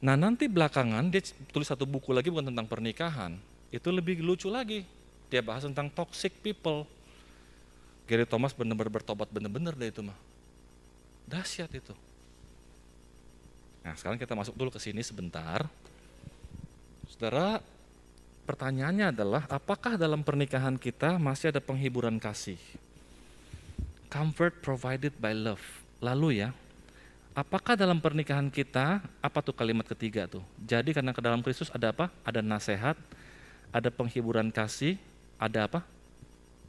Nah nanti belakangan dia tulis 1 buku lagi bukan tentang pernikahan, itu lebih lucu lagi. Dia bahas tentang toxic people. Gary Thomas benar-benar bertobat benar-benar deh itu mah. Dahsyat itu. Nah sekarang kita masuk dulu ke sini sebentar. Saudara, pertanyaannya adalah apakah dalam pernikahan kita masih ada penghiburan kasih? Comfort provided by love. Lalu ya, apakah dalam pernikahan kita, apa tuh kalimat ketiga tuh? Jadi karena ke dalam Kristus ada apa? Ada nasihat, ada penghiburan kasih, ada apa?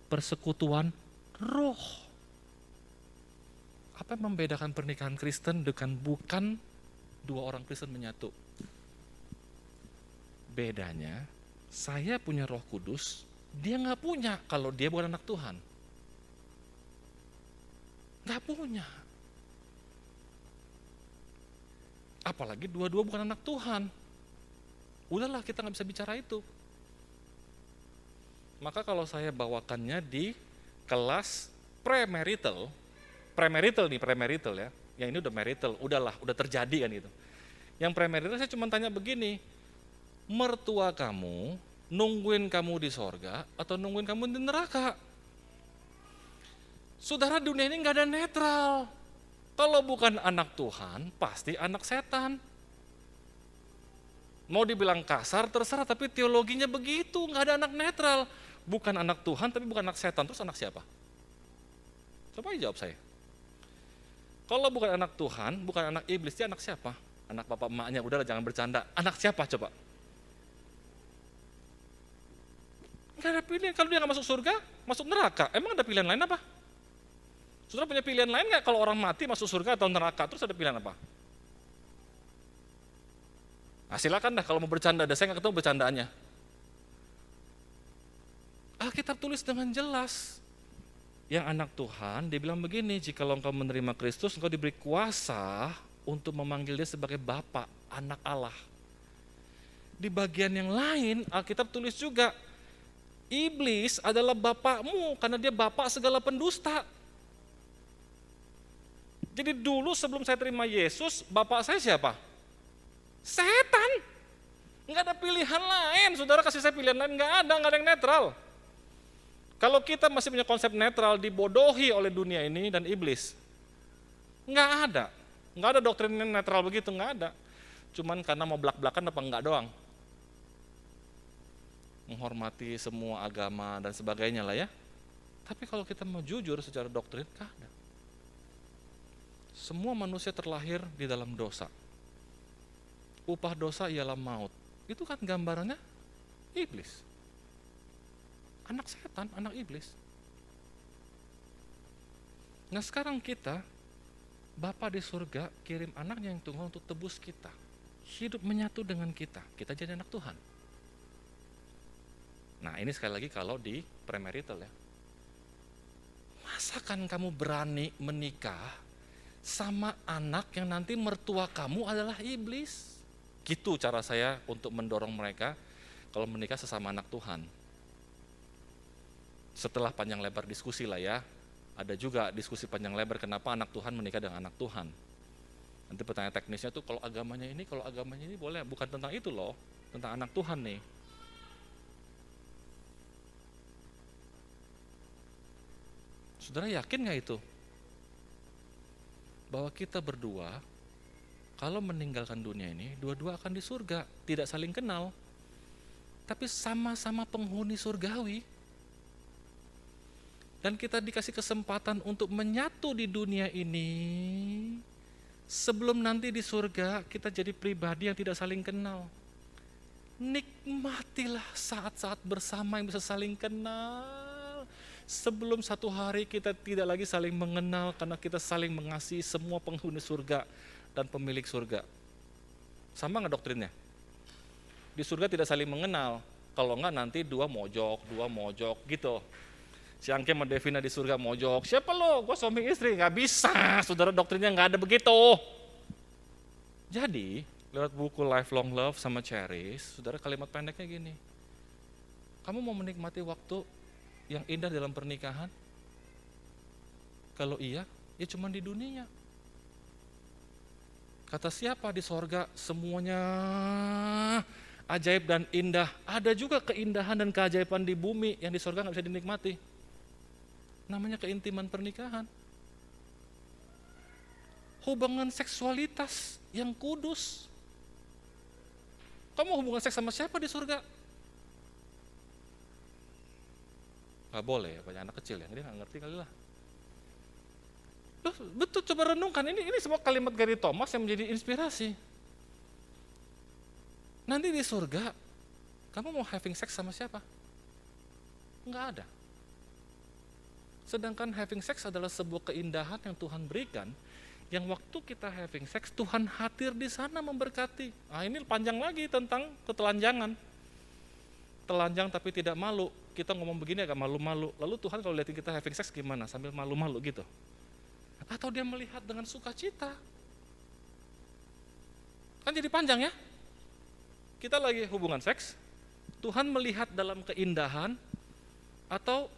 Persekutuan roh. Apa yang membedakan pernikahan Kristen dengan bukan 2 orang Kristen menyatu? Bedanya, saya punya Roh Kudus, dia nggak punya kalau dia bukan anak Tuhan. Nggak punya. Apalagi 2-2 bukan anak Tuhan. Udahlah kita nggak bisa bicara itu. Maka kalau saya bawakannya di kelas premarital ya. Yang ini udah marital, udahlah, udah terjadi kan itu. Yang premarital saya cuma tanya begini, mertua kamu nungguin kamu di sorga atau nungguin kamu di neraka? Saudara, dunia ini nggak ada netral. Kalau bukan anak Tuhan, pasti anak setan. Mau dibilang kasar, terserah, tapi teologinya begitu, nggak ada anak netral. Bukan anak Tuhan, tapi bukan anak setan, terus anak siapa? Coba jawab saya. Kalau bukan anak Tuhan, bukan anak iblis, dia anak siapa? Anak bapak emaknya, udahlah jangan bercanda. Anak siapa coba? Nggak ada pilihan, kalau dia nggak masuk surga, masuk neraka. Emang ada pilihan lain apa? Saudara punya pilihan lain nggak kalau orang mati masuk surga atau neraka? Terus ada pilihan apa? Nah, silakan dah kalau mau bercanda, saya nggak ketemu bercandaannya. Alkitab tulis dengan jelas. Yang anak Tuhan, dia bilang begini, jikalau engkau menerima Kristus, engkau diberi kuasa untuk memanggil dia sebagai Bapa, anak Allah. Di bagian yang lain, Alkitab tulis juga, iblis adalah bapakmu, karena dia bapak segala pendusta. Jadi dulu sebelum saya terima Yesus, bapak saya siapa? Setan. Enggak ada pilihan lain, saudara kasih saya pilihan lain, enggak ada yang netral. Kalau kita masih punya konsep netral, dibodohi oleh dunia ini dan iblis. Enggak ada doktrin yang netral begitu, enggak ada. Cuman karena mau belak-belakan apa enggak doang. Menghormati semua agama dan sebagainya lah ya. Tapi kalau kita mau jujur secara doktrin, enggak ada. Semua manusia terlahir di dalam dosa. Upah dosa ialah maut. Itu kan gambarannya Iblis. Anak setan, anak iblis. Nah sekarang kita, Bapa di surga kirim anaknya yang tunggal untuk tebus kita. Hidup menyatu dengan kita jadi anak Tuhan. Nah ini sekali lagi kalau di premarital ya. Masakan kamu berani menikah sama anak yang nanti mertua kamu adalah iblis? Gitu cara saya untuk mendorong mereka kalau menikah sesama anak Tuhan. Setelah panjang lebar diskusi lah ya, ada juga diskusi panjang lebar kenapa anak Tuhan menikah dengan anak Tuhan. Nanti pertanyaan teknisnya tuh kalau agamanya ini boleh, bukan tentang itu loh, tentang anak Tuhan nih. Saudara yakin gak itu? Bahwa kita berdua, kalau meninggalkan dunia ini, dua-dua akan di surga, tidak saling kenal. Tapi sama-sama penghuni surgawi. Dan kita dikasih kesempatan untuk menyatu di dunia ini, sebelum nanti di surga kita jadi pribadi yang tidak saling kenal. Nikmatilah saat-saat bersama yang bisa saling kenal. Sebelum satu hari kita tidak lagi saling mengenal karena kita saling mengasihi semua penghuni surga dan pemilik surga. Sama nggak doktrinnya? Di surga tidak saling mengenal, kalau enggak nanti dua mojok gitu. Si Angke sama Devina di surga mojok, siapa lo? Gue suami istri, nggak bisa, saudara doktrinnya nggak ada begitu. Jadi, lewat buku Lifelong Love sama Cherish, saudara kalimat pendeknya gini, kamu mau menikmati waktu yang indah dalam pernikahan? Kalau iya, ya cuma di dunia. Kata siapa di sorga semuanya ajaib dan indah. Ada juga keindahan dan keajaiban di bumi yang di sorga nggak bisa dinikmati. Namanya keintiman pernikahan. Hubungan seksualitas yang kudus. Kamu hubungan seks sama siapa di surga? Gak boleh ya, banyak anak kecil ya, dia gak ngerti kali lah. Betul, coba renungkan, ini semua kalimat Gary Thomas yang menjadi inspirasi. Nanti di surga, kamu mau having sex sama siapa? Enggak ada. Sedangkan having sex adalah sebuah keindahan yang Tuhan berikan, yang waktu kita having sex, Tuhan hadir di sana memberkati. Nah ini panjang lagi tentang ketelanjangan. Telanjang tapi tidak malu. Kita ngomong begini agak malu-malu. Lalu Tuhan kalau lihatin kita having sex gimana? Sambil malu-malu gitu. Atau dia melihat dengan sukacita. Kan jadi panjang ya. Kita lagi hubungan seks, Tuhan melihat dalam keindahan, atau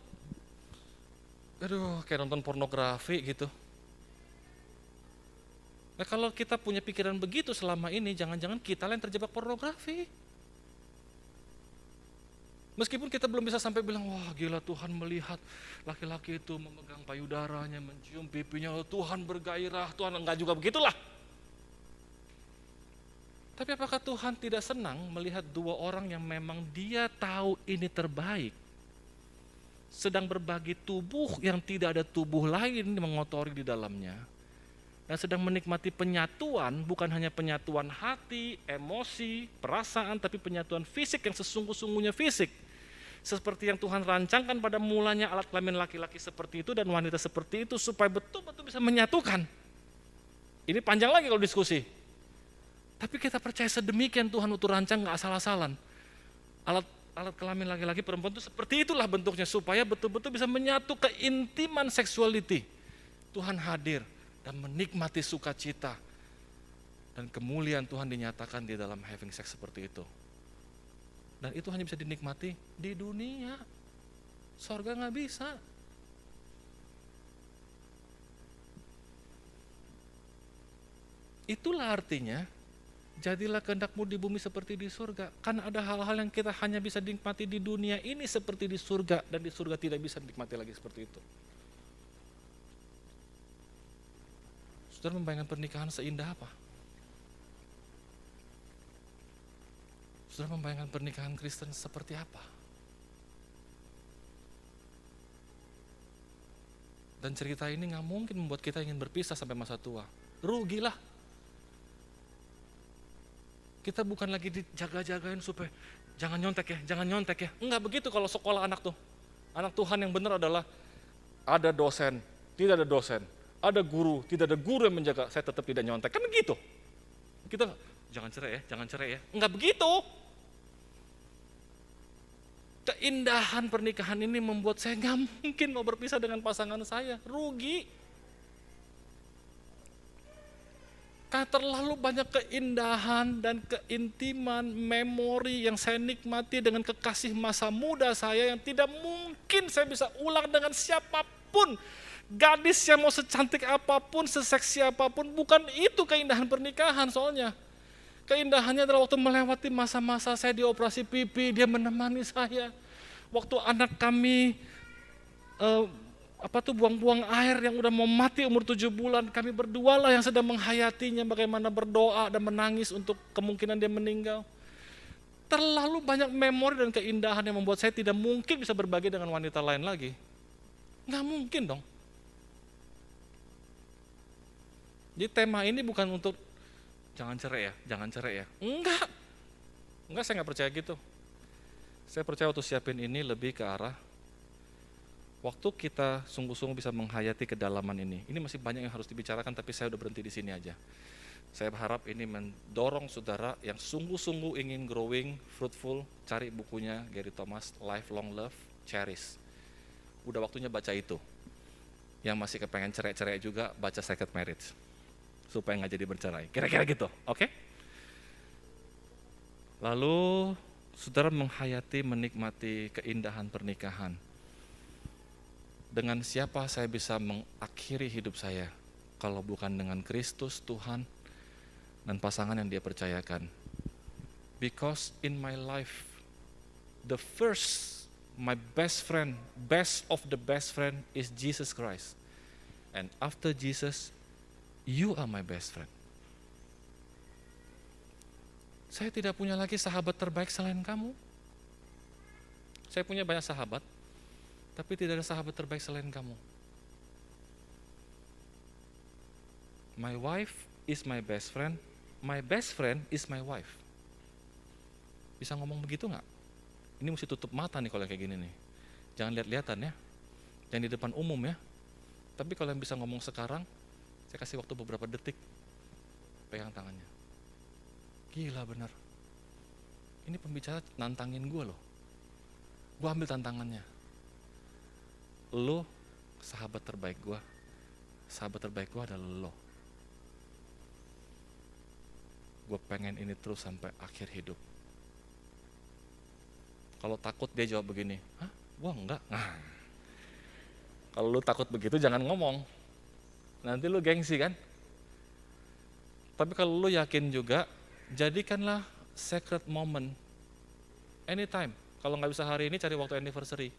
kayak nonton pornografi gitu. Nah kalau kita punya pikiran begitu selama ini, jangan-jangan kita yang terjebak pornografi. Meskipun kita belum bisa sampai bilang, wah gila Tuhan melihat laki-laki itu memegang payudaranya, mencium pipinya, Tuhan bergairah, Tuhan enggak juga begitulah. Tapi apakah Tuhan tidak senang melihat dua orang yang memang dia tahu ini terbaik, sedang berbagi tubuh yang tidak ada tubuh lain mengotori di dalamnya, dan sedang menikmati penyatuan, bukan hanya penyatuan hati, emosi, perasaan, tapi penyatuan fisik yang sesungguh-sungguhnya fisik. Seperti yang Tuhan rancangkan pada mulanya alat kelamin laki-laki seperti itu dan wanita seperti itu supaya betul-betul bisa menyatukan. Ini panjang lagi kalau diskusi. Tapi kita percaya sedemikian Tuhan untuk rancang gak asal-asalan. Alat kelamin laki-laki perempuan itu seperti itulah bentuknya supaya betul-betul bisa menyatu keintiman seksualiti. Tuhan hadir dan menikmati sukacita dan kemuliaan Tuhan dinyatakan di dalam having sex seperti itu. Dan itu hanya bisa dinikmati di dunia. Sorga gak bisa. Itulah artinya, jadilah kehendakmu di bumi seperti di surga. Karena ada hal-hal yang kita hanya bisa dinikmati di dunia ini seperti di surga, dan di surga tidak bisa dinikmati lagi seperti itu. Saudara membayangkan pernikahan seindah apa? Saudara membayangkan pernikahan Kristen seperti apa? Dan cerita ini gak mungkin membuat kita ingin berpisah sampai masa tua. Rugilah. Kita bukan lagi dijaga-jagain supaya Jangan nyontek ya, jangan nyontek ya. Enggak begitu kalau sekolah anak tuh. Anak Tuhan yang benar adalah ada dosen, tidak ada dosen. Ada guru, tidak ada guru yang menjaga, saya tetap tidak nyontek. Kan begitu. Kita jangan cerai ya, jangan cerai ya. Enggak begitu. Keindahan pernikahan ini membuat saya nggak mungkin mau berpisah dengan pasangan saya. Rugi. Karena terlalu banyak keindahan dan keintiman, memori yang saya nikmati dengan kekasih masa muda saya yang tidak mungkin saya bisa ulang dengan siapapun. Gadis yang mau secantik apapun, seseksi apapun, bukan itu keindahan pernikahan soalnya. Keindahannya adalah waktu melewati masa-masa saya dioperasi pipi, dia menemani saya. Waktu anak kami buang-buang air yang udah mau mati umur 7 bulan, kami berdualah yang sedang menghayatinya, bagaimana berdoa dan menangis untuk kemungkinan dia meninggal. Terlalu banyak memori dan keindahan yang membuat saya tidak mungkin bisa berbagi dengan wanita lain lagi. Nggak mungkin dong. Jadi tema ini bukan untuk jangan cerai ya, jangan cerai ya. Enggak, saya nggak percaya gitu. Saya percaya waktu siapin ini lebih ke arah waktu kita sungguh-sungguh bisa menghayati kedalaman ini. Ini masih banyak yang harus dibicarakan, tapi saya udah berhenti di sini aja. Saya berharap ini mendorong saudara yang sungguh-sungguh ingin growing, fruitful, cari bukunya Gary Thomas, Lifelong Love, Cherish. Udah waktunya baca itu. Yang masih kepengen cerai-cerai juga, baca Secret Marriage. Supaya nggak jadi bercerai. Kira-kira gitu, oke? Lalu, saudara menghayati, menikmati keindahan pernikahan. Dengan siapa saya bisa mengakhiri hidup saya kalau bukan dengan Kristus Tuhan dan pasangan yang dia percayakan. Because in my life, my best friend, best of the best friend is Jesus Christ. And after Jesus, you are my best friend. Saya tidak punya lagi sahabat terbaik selain kamu. Saya punya banyak sahabat, tapi tidak ada sahabat terbaik selain kamu. My wife is my best friend is my wife. Bisa ngomong begitu nggak? Ini mesti tutup mata nih kalau kayak gini nih. Jangan lihat-lihatan ya, jangan di depan umum ya. Tapi kalau yang bisa ngomong sekarang, saya kasih waktu beberapa detik, pegang tangannya. Gila bener. Ini pembicara nantangin gue loh. Gue ambil tantangannya. Lo sahabat terbaik gue. Sahabat terbaik gue adalah lo. Gue pengen ini terus sampai akhir hidup. Kalau takut dia jawab begini, hah? Gue enggak. Nah, kalau lo takut begitu jangan ngomong. Nanti lo gengsi kan? Tapi kalau lo yakin juga, jadikanlah sacred moment anytime. Kalau nggak bisa hari ini, cari waktu anniversary.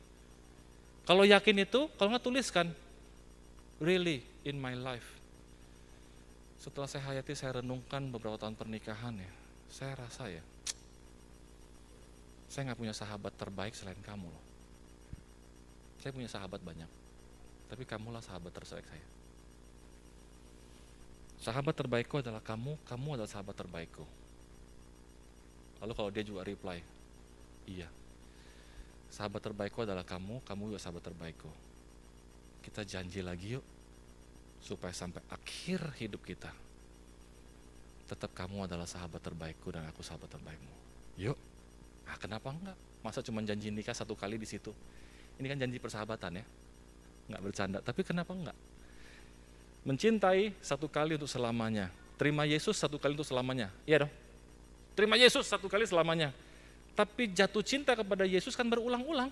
Kalau yakin itu, kalau nggak tuliskan, really in my life. Setelah saya hayati, saya renungkan beberapa tahun pernikahan ya, saya rasa ya, saya nggak punya sahabat terbaik selain kamu loh. Saya punya sahabat banyak, tapi kamulah sahabat terbaik saya. Sahabat terbaikku adalah kamu adalah sahabat terbaikku. Lalu kalau dia juga reply, iya. Sahabat terbaikku adalah kamu juga sahabat terbaikku. Kita janji lagi yuk, supaya sampai akhir hidup kita, tetap kamu adalah sahabat terbaikku dan aku sahabat terbaikmu. Yuk, nah kenapa enggak? Masa cuma janji nikah 1 kali di situ? Ini kan janji persahabatan ya, nggak bercanda. Tapi kenapa enggak? Mencintai 1 kali untuk selamanya. Terima Yesus 1 kali untuk selamanya. Iya dong? Terima Yesus 1 kali selamanya. Tapi jatuh cinta kepada Yesus kan berulang-ulang.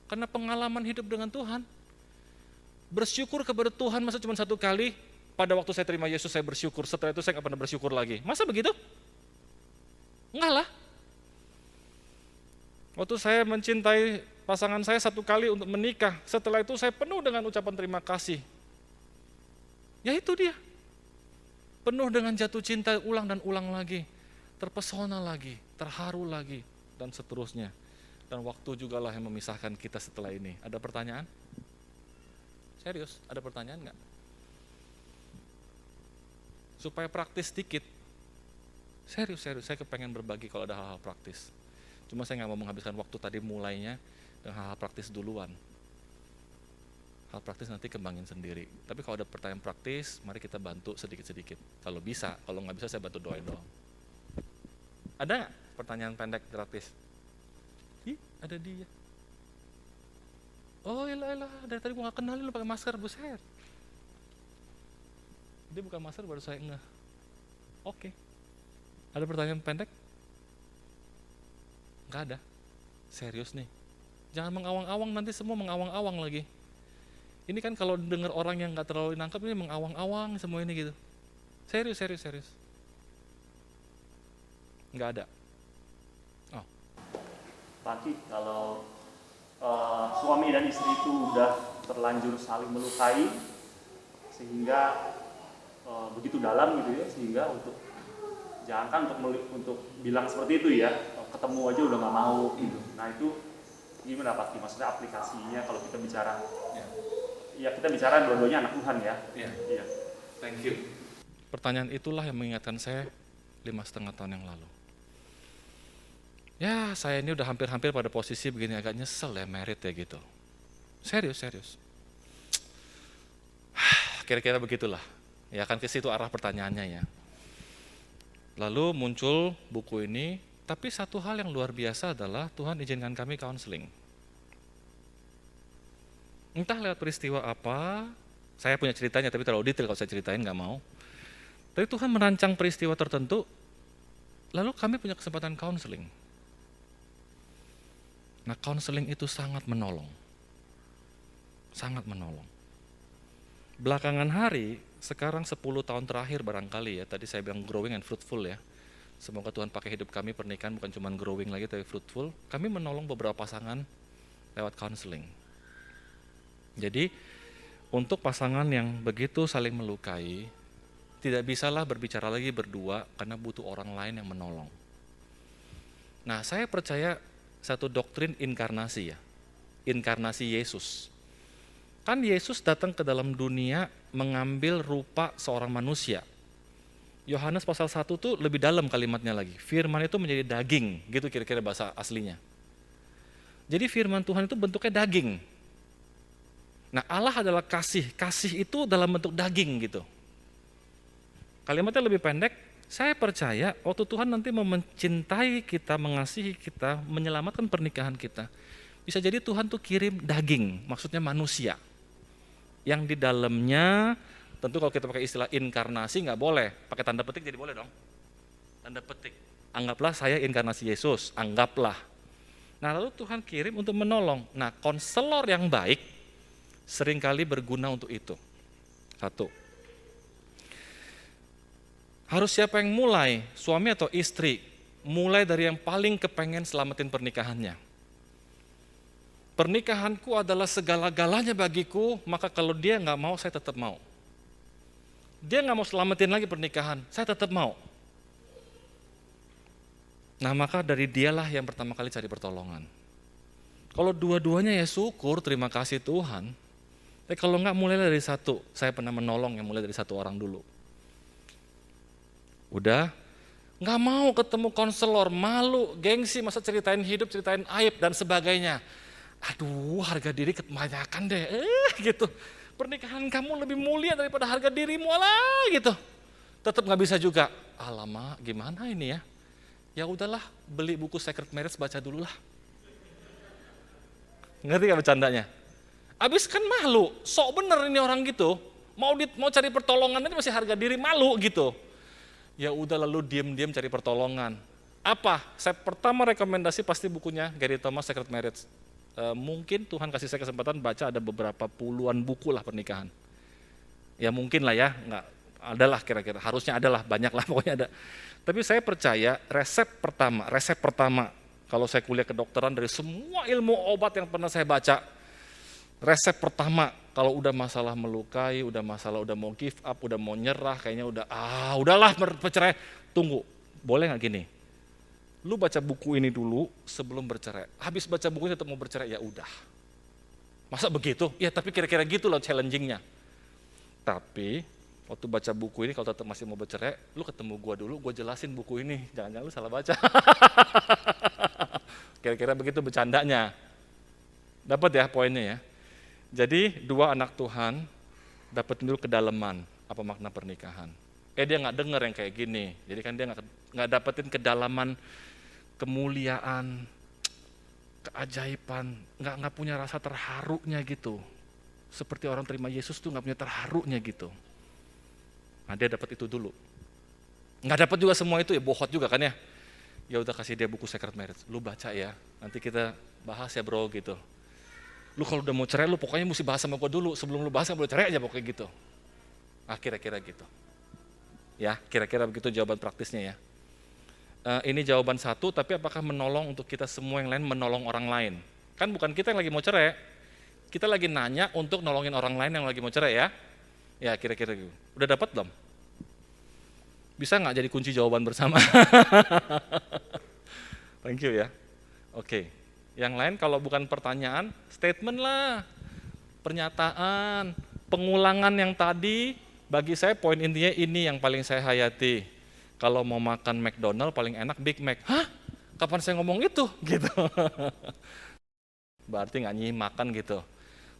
Karena pengalaman hidup dengan Tuhan. Bersyukur kepada Tuhan masa cuma 1 kali. Pada waktu saya terima Yesus saya bersyukur. Setelah itu saya nggak pernah bersyukur lagi. Masa begitu? Enggak lah. Waktu saya mencintai pasangan saya 1 kali untuk menikah. Setelah itu saya penuh dengan ucapan terima kasih. Ya itu dia. Penuh dengan jatuh cinta ulang dan ulang lagi. Terpesona lagi, terharu lagi, dan seterusnya. Dan waktu juga lah yang memisahkan kita setelah ini. Ada pertanyaan? Serius, ada pertanyaan nggak? Supaya praktis dikit. Serius, saya kepengen berbagi kalau ada hal-hal praktis. Cuma saya nggak mau menghabiskan waktu tadi mulainya dengan hal-hal praktis duluan. Hal praktis nanti kembangin sendiri. Tapi kalau ada pertanyaan praktis, mari kita bantu sedikit-sedikit. Kalau bisa, kalau nggak bisa saya bantu doain doang. Ada nggak pertanyaan pendek gratis? Ih, ada dia. Oh iyalah, dari tadi gua nggak kenalin lu pakai masker, buset. Dia buka masker baru saya ngeh. Oke. Ada pertanyaan pendek? Nggak ada. Serius nih. Jangan mengawang-awang, nanti semua mengawang-awang lagi. Ini kan kalau dengar orang yang nggak terlalu nangkep ini mengawang-awang semua ini gitu. Serius. Nggak ada. Oh, Pak Ki, kalau suami dan istri itu udah terlanjur saling melukai sehingga begitu dalam gitu ya, sehingga jangankan untuk bilang seperti itu ya, ketemu aja udah nggak mau gitu. Nah itu gimana Pak Ki? Maksudnya aplikasinya kalau kita bicara? Ya kita bicara dua-duanya anak Tuhan ya. Iya. Thank you. Pertanyaan itulah yang mengingatkan saya 5,5 tahun yang lalu. Ya saya ini udah hampir-hampir pada posisi begini, agak nyesel ya merit ya gitu. Serius. Kira-kira begitulah. Ya kan ke situ arah pertanyaannya ya. Lalu muncul buku ini, tapi satu hal yang luar biasa adalah Tuhan izinkan kami counseling. Entah lewat peristiwa apa, saya punya ceritanya tapi terlalu detail kalau saya ceritain, nggak mau. Tapi Tuhan merancang peristiwa tertentu, lalu kami punya kesempatan counseling. Nah counseling itu sangat menolong. Belakangan hari, sekarang 10 tahun terakhir barangkali ya, tadi saya bilang growing and fruitful ya. Semoga Tuhan pakai hidup kami pernikahan bukan cuma growing lagi tapi fruitful. Kami menolong beberapa pasangan lewat counseling. Jadi untuk pasangan yang begitu saling melukai, tidak bisalah berbicara lagi berdua karena butuh orang lain yang menolong. Nah saya percaya satu doktrin inkarnasi ya, inkarnasi Yesus. Kan Yesus datang ke dalam dunia mengambil rupa seorang manusia. Yohanes pasal 1 tuh lebih dalam kalimatnya lagi, firman itu menjadi daging, gitu kira-kira bahasa aslinya. Jadi firman Tuhan itu bentuknya daging. Nah Allah adalah kasih itu dalam bentuk daging gitu. Kalimatnya lebih pendek, saya percaya waktu Tuhan nanti mau mencintai kita, mengasihi kita, menyelamatkan pernikahan kita, bisa jadi Tuhan tuh kirim daging, maksudnya manusia. Yang di dalamnya, tentu kalau kita pakai istilah inkarnasi nggak boleh, pakai tanda petik jadi boleh dong. Tanda petik, anggaplah saya inkarnasi Yesus, anggaplah. Nah lalu Tuhan kirim untuk menolong. Nah konselor yang baik, seringkali berguna untuk itu. Satu. Harus siapa yang mulai, suami atau istri, mulai dari yang paling kepengen selamatin pernikahannya. Pernikahanku adalah segala-galanya bagiku, maka kalau dia nggak mau, saya tetap mau. Dia nggak mau selamatin lagi pernikahan, saya tetap mau. Nah maka dari dialah yang pertama kali cari pertolongan. Kalau dua-duanya ya syukur, terima kasih Tuhan. Tapi kalau nggak mulai dari satu, saya pernah menolong yang mulai dari satu orang dulu. Udah, nggak mau ketemu konselor, malu, gengsi, masa ceritain hidup, ceritain aib dan sebagainya. Aduh, harga diri kebanyakan deh, gitu. Pernikahan kamu lebih mulia daripada harga dirimu lah, gitu. Tetap nggak bisa juga. Alamak, gimana ini ya? Ya udahlah, beli buku Sacred Marriage baca dulu lah. Ngerti gak bercandanya? Abis kan malu, sok bener ini orang gitu, mau cari pertolongan ini masih harga diri, malu gitu. Ya udah lalu diam-diam cari pertolongan. Apa? Saya pertama rekomendasi pasti bukunya Gary Thomas Sacred Marriage. Mungkin Tuhan kasih saya kesempatan baca ada beberapa puluhan buku lah pernikahan. Ya mungkin lah ya, nggak adalah kira-kira, harusnya adalah, banyak lah pokoknya ada. Tapi saya percaya resep pertama, kalau saya kuliah kedokteran dari semua ilmu obat yang pernah saya baca, resep pertama kalau udah masalah melukai, udah mau give up, udah mau nyerah, kayaknya udahlah bercerai, tunggu, boleh nggak gini? Lu baca buku ini dulu sebelum bercerai. Habis baca buku ini tetap mau bercerai, ya udah. Masa begitu? Ya tapi kira-kira gitu loh challenging-nya. Tapi waktu baca buku ini kalau tetap masih mau bercerai, lu ketemu gua dulu, gua jelasin buku ini. Jangan-jangan lu salah baca. Kira-kira begitu bercandanya. Dapat ya poinnya ya. Jadi dua anak Tuhan dapat dulu kedalaman apa makna pernikahan. Dia nggak dengar yang kayak gini. Jadi kan dia nggak dapetin kedalaman kemuliaan, keajaiban, nggak punya rasa terharunya gitu. Seperti orang terima Yesus tuh nggak punya terharunya gitu. Nah dia dapat itu dulu. Nggak dapat juga semua itu ya, bohot juga kan ya. Ya udah kasih dia buku Sacred Marriage, lu baca ya, nanti kita bahas ya bro gitu. Lu kalau udah mau cerai lu pokoknya mesti bahas sama gue dulu, sebelum lu bahas nggak boleh cerai aja pokoknya gitu. Kira-kira gitu. Ya, kira-kira begitu jawaban praktisnya ya. Ini jawaban satu, tapi apakah menolong untuk kita semua yang lain, menolong orang lain? Kan bukan kita yang lagi mau cerai, kita lagi nanya untuk nolongin orang lain yang lagi mau cerai ya. Ya kira-kira gitu. Udah dapat belum? Bisa nggak jadi kunci jawaban bersama? Thank you ya. Oke. Yang lain kalau bukan pertanyaan, statement lah. Pernyataan, pengulangan yang tadi, bagi saya poin intinya ini yang paling saya hayati. Kalau mau makan McDonald paling enak Big Mac. Hah? Kapan saya ngomong itu? Gitu. Berarti nggak nyimak kan gitu.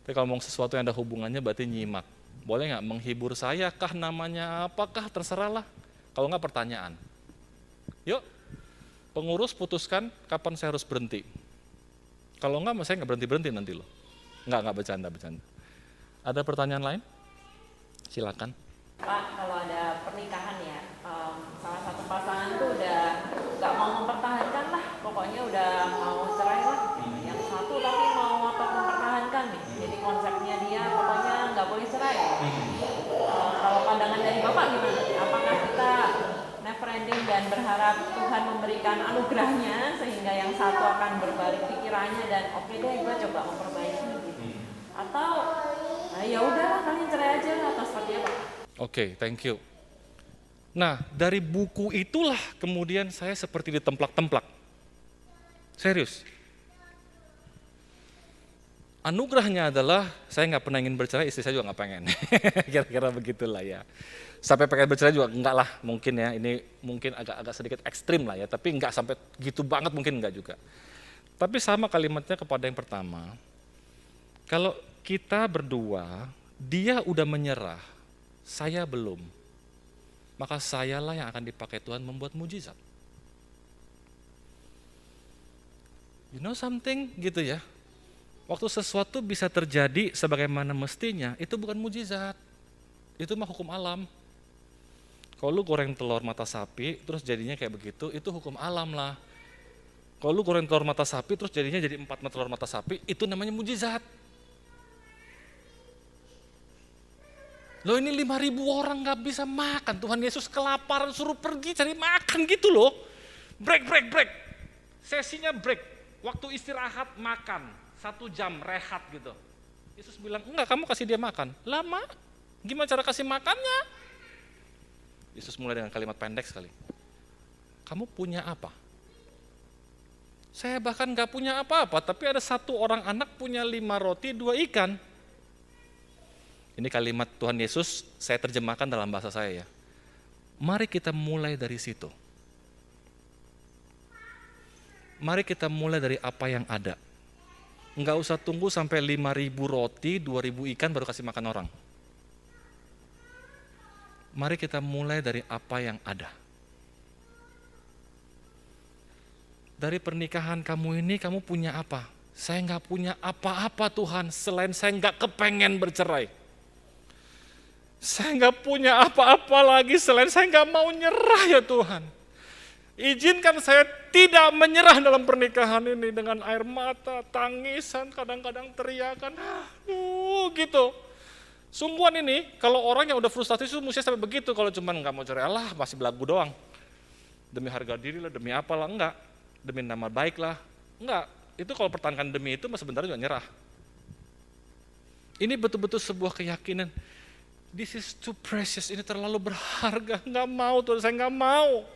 Tapi kalau ngomong sesuatu yang ada hubungannya berarti nyimak. Boleh nggak menghibur saya kah, namanya apakah, terserah lah. Kalau nggak pertanyaan. Yuk, pengurus putuskan kapan saya harus berhenti. Kalau nggak, saya nggak berhenti nanti loh. Nggak bercanda. Ada pertanyaan lain? Silakan. Pak, kalau ada pernikahan ya, salah satu pasangan tuh udah nggak mau mempertahankan lah, pokoknya udah mau cerai lah. Yang satu tapi mau mempertahankan nih, jadi konsepnya dia pokoknya nggak boleh cerai. Kalau pandangan dari Bapak gimana? Apakah kita never ending dan berharap Tuhan memberikan anugerahnya sehingga yang satu akan berbalik pikirannya dan oke deh gue coba memperbaiki gitu, atau ya udahlah kalian cerai aja atau seperti apa? Oke, thank you. Nah, dari buku itulah kemudian saya seperti ditemplak-templak. Serius. Anugerahnya adalah saya nggak pernah ingin bercerai, istri saya juga nggak pengen. Kira-kira begitulah ya. Sampai pengen bercerai juga enggak lah mungkin ya. Ini mungkin agak sedikit ekstrim lah ya, tapi nggak sampai gitu banget mungkin enggak juga. Tapi sama kalimatnya kepada yang pertama. Kalau kita berdua, dia udah menyerah, saya belum. Maka sayalah yang akan dipakai Tuhan membuat mujizat. You know something gitu ya. Waktu sesuatu bisa terjadi sebagaimana mestinya, itu bukan mujizat. Itu mah hukum alam. Kalau lu goreng telur mata sapi, terus jadinya kayak begitu, itu hukum alam lah. Kalau lu goreng telur mata sapi, terus jadinya jadi 4 telur mata sapi, itu namanya mujizat. Loh ini 5.000 orang gak bisa makan, Tuhan Yesus kelaparan suruh pergi cari makan gitu loh. Break. Sesinya break, waktu istirahat makan, 1 jam rehat gitu. Yesus bilang, enggak kamu kasih dia makan. Lama, gimana cara kasih makannya? Yesus mulai dengan kalimat pendek sekali. Kamu punya apa? Saya bahkan gak punya apa-apa, tapi ada 1 orang anak punya 5 roti, 2 ikan. Ini kalimat Tuhan Yesus, saya terjemahkan dalam bahasa saya ya. Mari kita mulai dari situ. Mari kita mulai dari apa yang ada. Enggak usah tunggu sampai 5.000 roti, 2.000 ikan baru kasih makan orang. Mari kita mulai dari apa yang ada. Dari pernikahan kamu ini, kamu punya apa? Saya nggak punya apa-apa Tuhan, selain saya nggak kepengen bercerai. Saya nggak punya apa-apa lagi selain saya nggak mau nyerah ya Tuhan. Izinkan saya tidak menyerah dalam pernikahan ini dengan air mata, tangisan, kadang-kadang teriakan, gitu. Sungguhan ini, kalau orang yang udah frustasi itu mesti sampai begitu, kalau cuma nggak mau cerai, Allah masih belagu doang. Demi harga diri lah, demi apalah, enggak. Demi nama baik lah, enggak. Itu kalau pertahankan demi itu, sebenarnya juga nyerah. Ini betul-betul sebuah keyakinan, this is too precious, ini terlalu berharga, nggak mau Tuhan, saya nggak mau.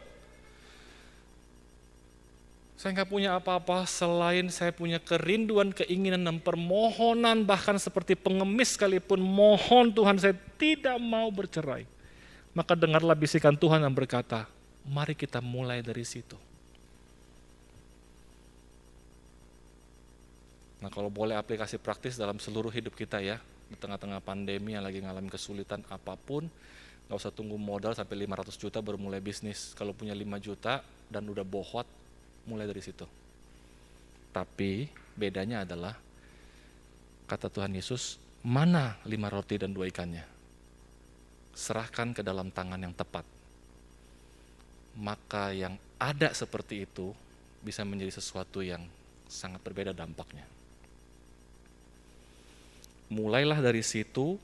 Saya nggak punya apa-apa selain saya punya kerinduan, keinginan, dan permohonan, bahkan seperti pengemis sekalipun, mohon Tuhan saya tidak mau bercerai. Maka dengarlah bisikan Tuhan yang berkata, mari kita mulai dari situ. Nah kalau boleh aplikasi praktis dalam seluruh hidup kita ya, di tengah-tengah pandemi yang lagi ngalamin kesulitan apapun, nggak usah tunggu modal sampai 500 juta baru mulai bisnis. Kalau punya 5 juta dan udah bohot, mulai dari situ. Tapi bedanya adalah, kata Tuhan Yesus, mana 5 roti dan 2 ikannya? Serahkan ke dalam tangan yang tepat. Maka yang ada seperti itu bisa menjadi sesuatu yang sangat berbeda dampaknya. Mulailah dari situ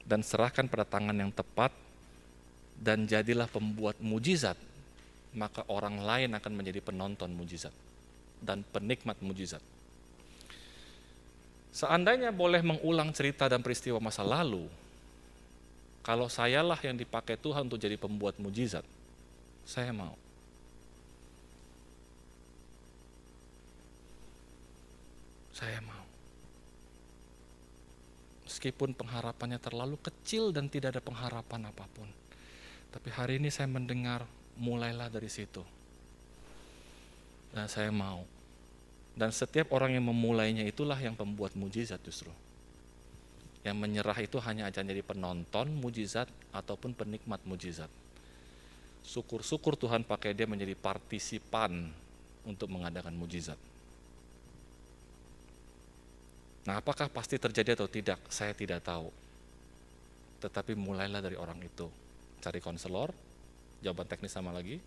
dan serahkan pada tangan yang tepat dan jadilah pembuat mujizat, maka orang lain akan menjadi penonton mujizat dan penikmat mujizat. Seandainya boleh mengulang cerita dan peristiwa masa lalu, kalau sayalah yang dipakai Tuhan untuk jadi pembuat mujizat, saya mau. Saya mau. Meskipun pengharapannya terlalu kecil dan tidak ada pengharapan apapun. Tapi hari ini saya mendengar, mulailah dari situ. Dan saya mau. Dan setiap orang yang memulainya itulah yang pembuat mujizat justru. Yang menyerah itu hanya akan jadi penonton mujizat ataupun penikmat mujizat. Syukur-syukur Tuhan pakai dia menjadi partisipan untuk mengadakan mujizat. Nah, apakah pasti terjadi atau tidak? Saya tidak tahu. Tetapi mulailah dari orang itu. Cari konselor, jawaban teknis sama lagi.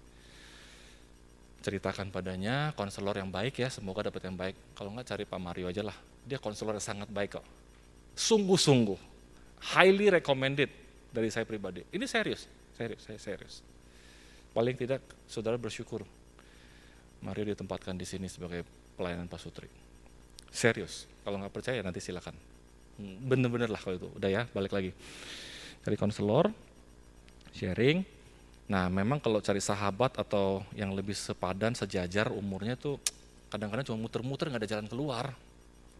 Ceritakan padanya, konselor yang baik ya, semoga dapat yang baik. Kalau enggak cari Pak Mario aja lah. Dia konselor yang sangat baik kok. Sungguh-sungguh. Highly recommended dari saya pribadi. Ini serius. Paling tidak saudara bersyukur Mario ditempatkan di sini sebagai pelayanan pasutri. Serius, kalau nggak percaya nanti silakan. Bener-bener lah kalau itu. Udah ya, balik lagi. Cari konselor, sharing. Nah memang kalau cari sahabat atau yang lebih sepadan, sejajar umurnya tuh kadang-kadang cuma muter-muter nggak ada jalan keluar.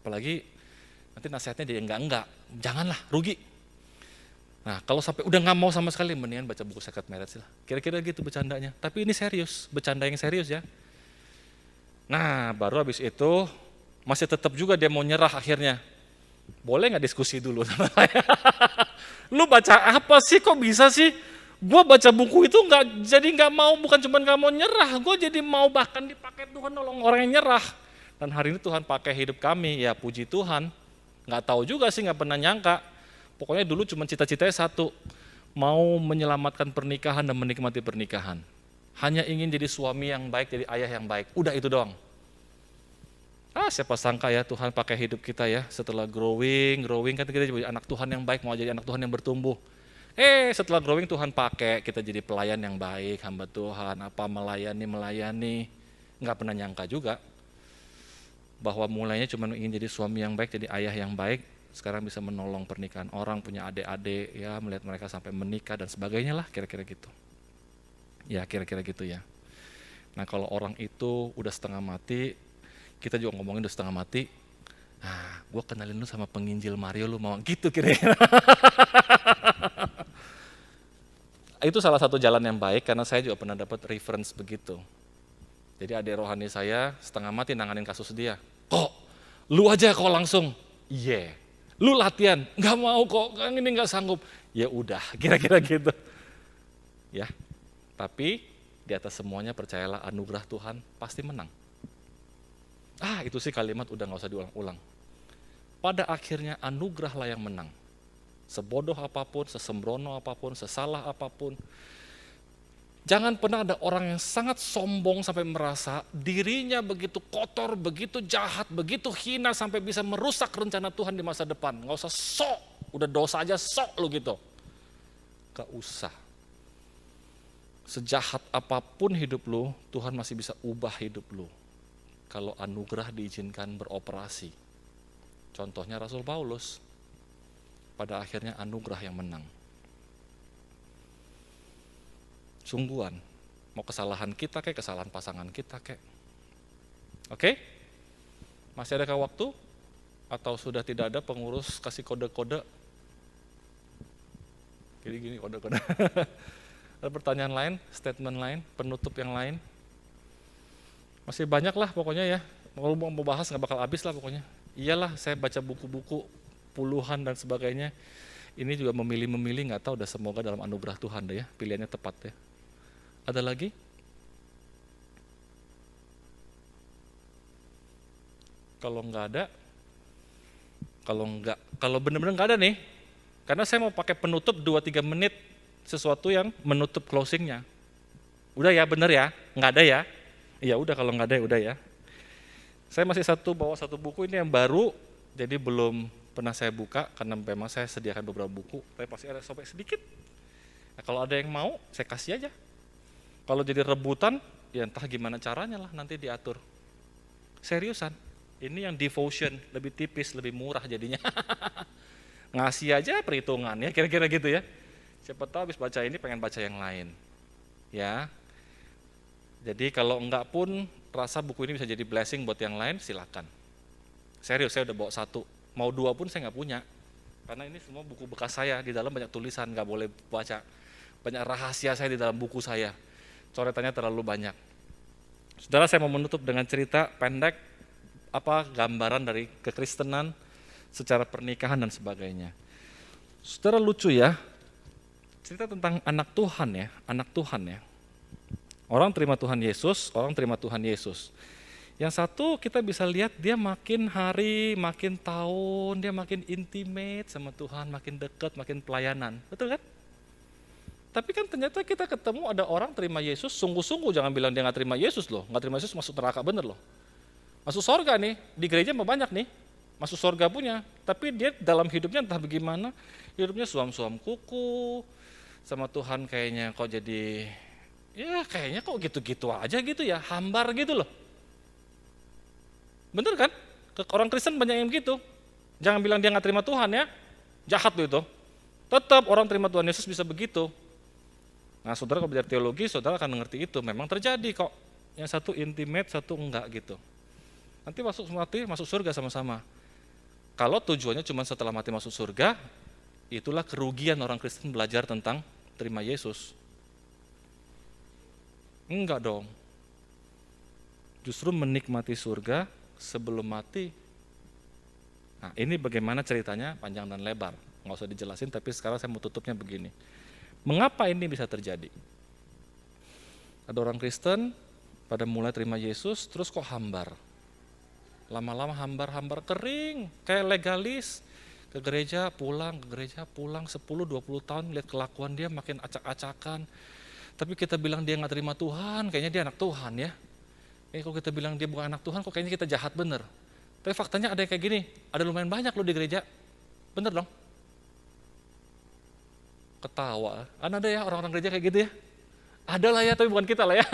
Apalagi nanti nasihatnya dia enggak, janganlah, rugi. Nah kalau sampai udah nggak mau sama sekali, mendingan baca buku Secret Marriage lah. Kira-kira gitu bercandanya. Tapi ini serius, bercanda yang serius ya. Nah baru habis itu masih tetap juga dia mau nyerah akhirnya. Boleh nggak diskusi dulu sama saya? Lu baca apa sih, kok bisa sih? Gue baca buku itu nggak mau, bukan cuma nggak mau nyerah, gue jadi mau bahkan dipakai Tuhan nolong orang yang nyerah. Dan hari ini Tuhan pakai hidup kami, ya puji Tuhan. Nggak tahu juga sih, nggak pernah nyangka. Pokoknya dulu cuma cita-citanya satu, mau menyelamatkan pernikahan dan menikmati pernikahan. Hanya ingin jadi suami yang baik, jadi ayah yang baik. Udah itu doang. Siapa sangka ya Tuhan pakai hidup kita ya, setelah growing kan kita jadi anak Tuhan yang baik, mau jadi anak Tuhan yang bertumbuh. Setelah growing Tuhan pakai kita jadi pelayan yang baik, hamba Tuhan, melayani. Nggak pernah nyangka juga bahwa mulainya cuma ingin jadi suami yang baik, jadi ayah yang baik, sekarang bisa menolong pernikahan orang, punya adik-adik ya, melihat mereka sampai menikah dan sebagainya lah, kira-kira gitu. Ya kira-kira gitu ya. Nah kalau orang itu udah setengah mati, kita juga ngomongin udah setengah mati, gue kenalin lu sama penginjil Mario, lu mau gitu kira-kira. Itu salah satu jalan yang baik, karena saya juga pernah dapat reference begitu. Jadi adik rohani saya setengah mati nanganin kasus dia. Kok lu aja kok langsung? Iya. Lu latihan? Nggak mau kok, ini nggak sanggup. Ya udah, kira-kira gitu. Ya, tapi di atas semuanya percayalah anugerah Tuhan pasti menang. Itu sih kalimat udah nggak usah diulang-ulang. Pada akhirnya anugerahlah yang menang. Sebodoh apapun, sesembrono apapun, sesalah apapun. Jangan pernah ada orang yang sangat sombong sampai merasa dirinya begitu kotor, begitu jahat, begitu hina sampai bisa merusak rencana Tuhan di masa depan. Nggak usah sok, udah dosa aja sok lu gitu. Gak usah. Sejahat apapun hidup lu, Tuhan masih bisa ubah hidup lu. Kalau anugerah diizinkan beroperasi. Contohnya Rasul Paulus. Pada akhirnya anugerah yang menang. Sungguhan. Mau kesalahan kita kayak, kesalahan pasangan kita kayak. Oke? Masih adakah waktu? Atau sudah tidak ada pengurus kasih kode-kode? Gini-gini kode-kode. Ada pertanyaan lain, statement lain, penutup yang lain? Masih banyak lah pokoknya ya. Kalau mau bahas nggak bakal habis lah pokoknya. Iyalah, saya baca buku-buku puluhan dan sebagainya. Ini juga memilih-memilih, nggak tahu, udah semoga dalam anugerah Tuhan deh ya, pilihannya tepat ya. Ada lagi? Kalau nggak ada, kalau benar-benar nggak ada nih, karena saya mau pakai penutup 2-3 menit, sesuatu yang menutup closingnya. Udah ya, bener ya, nggak ada ya? Iya udah, kalau nggak ada ya udah ya. Saya masih bawa satu buku ini yang baru, jadi belum pernah saya buka karena memang saya sediakan beberapa buku, tapi pasti ada sobek sedikit. Nah, kalau ada yang mau, saya kasih aja. Kalau jadi rebutan, ya entah gimana caranya lah nanti diatur. Seriusan, ini yang devotion, lebih tipis, lebih murah jadinya. Ngasih aja perhitungan ya, kira-kira gitu ya. Siapa tahu habis baca ini pengen baca yang lain. Ya. Jadi kalau enggak pun rasa buku ini bisa jadi blessing buat yang lain, silakan. Serius, saya udah bawa 1. Mau 2 pun saya nggak punya. Karena ini semua buku bekas saya, di dalam banyak tulisan, nggak boleh baca. Banyak rahasia saya di dalam buku saya. Coretannya terlalu banyak. Saudara, saya mau menutup dengan cerita pendek, gambaran dari kekristenan secara pernikahan dan sebagainya. Saudara, lucu ya, cerita tentang anak Tuhan ya. Orang terima Tuhan Yesus, Yang satu kita bisa lihat dia makin hari, makin tahun, dia makin intimate sama Tuhan, makin dekat, makin pelayanan. Betul kan? Tapi kan ternyata kita ketemu ada orang terima Yesus, sungguh-sungguh jangan bilang dia nggak terima Yesus loh. Nggak terima Yesus masuk neraka bener loh. Masuk sorga nih, di gereja mah banyak nih, masuk sorga punya. Tapi dia dalam hidupnya entah bagaimana, hidupnya suam-suam kuku, sama Tuhan kayaknya kok jadi, ya kayaknya kok gitu-gitu aja gitu ya, hambar gitu loh. Bener kan? Orang Kristen banyak yang begitu. Jangan bilang dia nggak terima Tuhan ya, jahat loh itu. Tetap orang terima Tuhan Yesus bisa begitu. Nah saudara kalau belajar teologi, saudara akan mengerti itu, memang terjadi kok. Yang satu intimate, satu enggak gitu. Nanti masuk surga sama-sama. Kalau tujuannya cuma setelah mati masuk surga, itulah kerugian orang Kristen belajar tentang terima Yesus. Enggak dong. Justru menikmati surga sebelum mati. Nah ini bagaimana ceritanya panjang dan lebar. Nggak usah dijelasin, tapi sekarang saya mau tutupnya begini. Mengapa ini bisa terjadi? Ada orang Kristen pada mulai terima Yesus, terus kok hambar. Lama-lama hambar kering, kayak legalis. Ke gereja pulang 10-20 tahun, lihat kelakuan dia makin acak-acakan. Tapi kita bilang dia nggak terima Tuhan, kayaknya dia anak Tuhan ya. Kalau kita bilang dia bukan anak Tuhan, kok kayaknya kita jahat bener. Tapi faktanya ada yang kayak gini, ada lumayan banyak loh di gereja. Bener dong? Ketawa, ada ya orang-orang gereja kayak gitu ya? Ada lah ya, tapi bukan kita lah ya.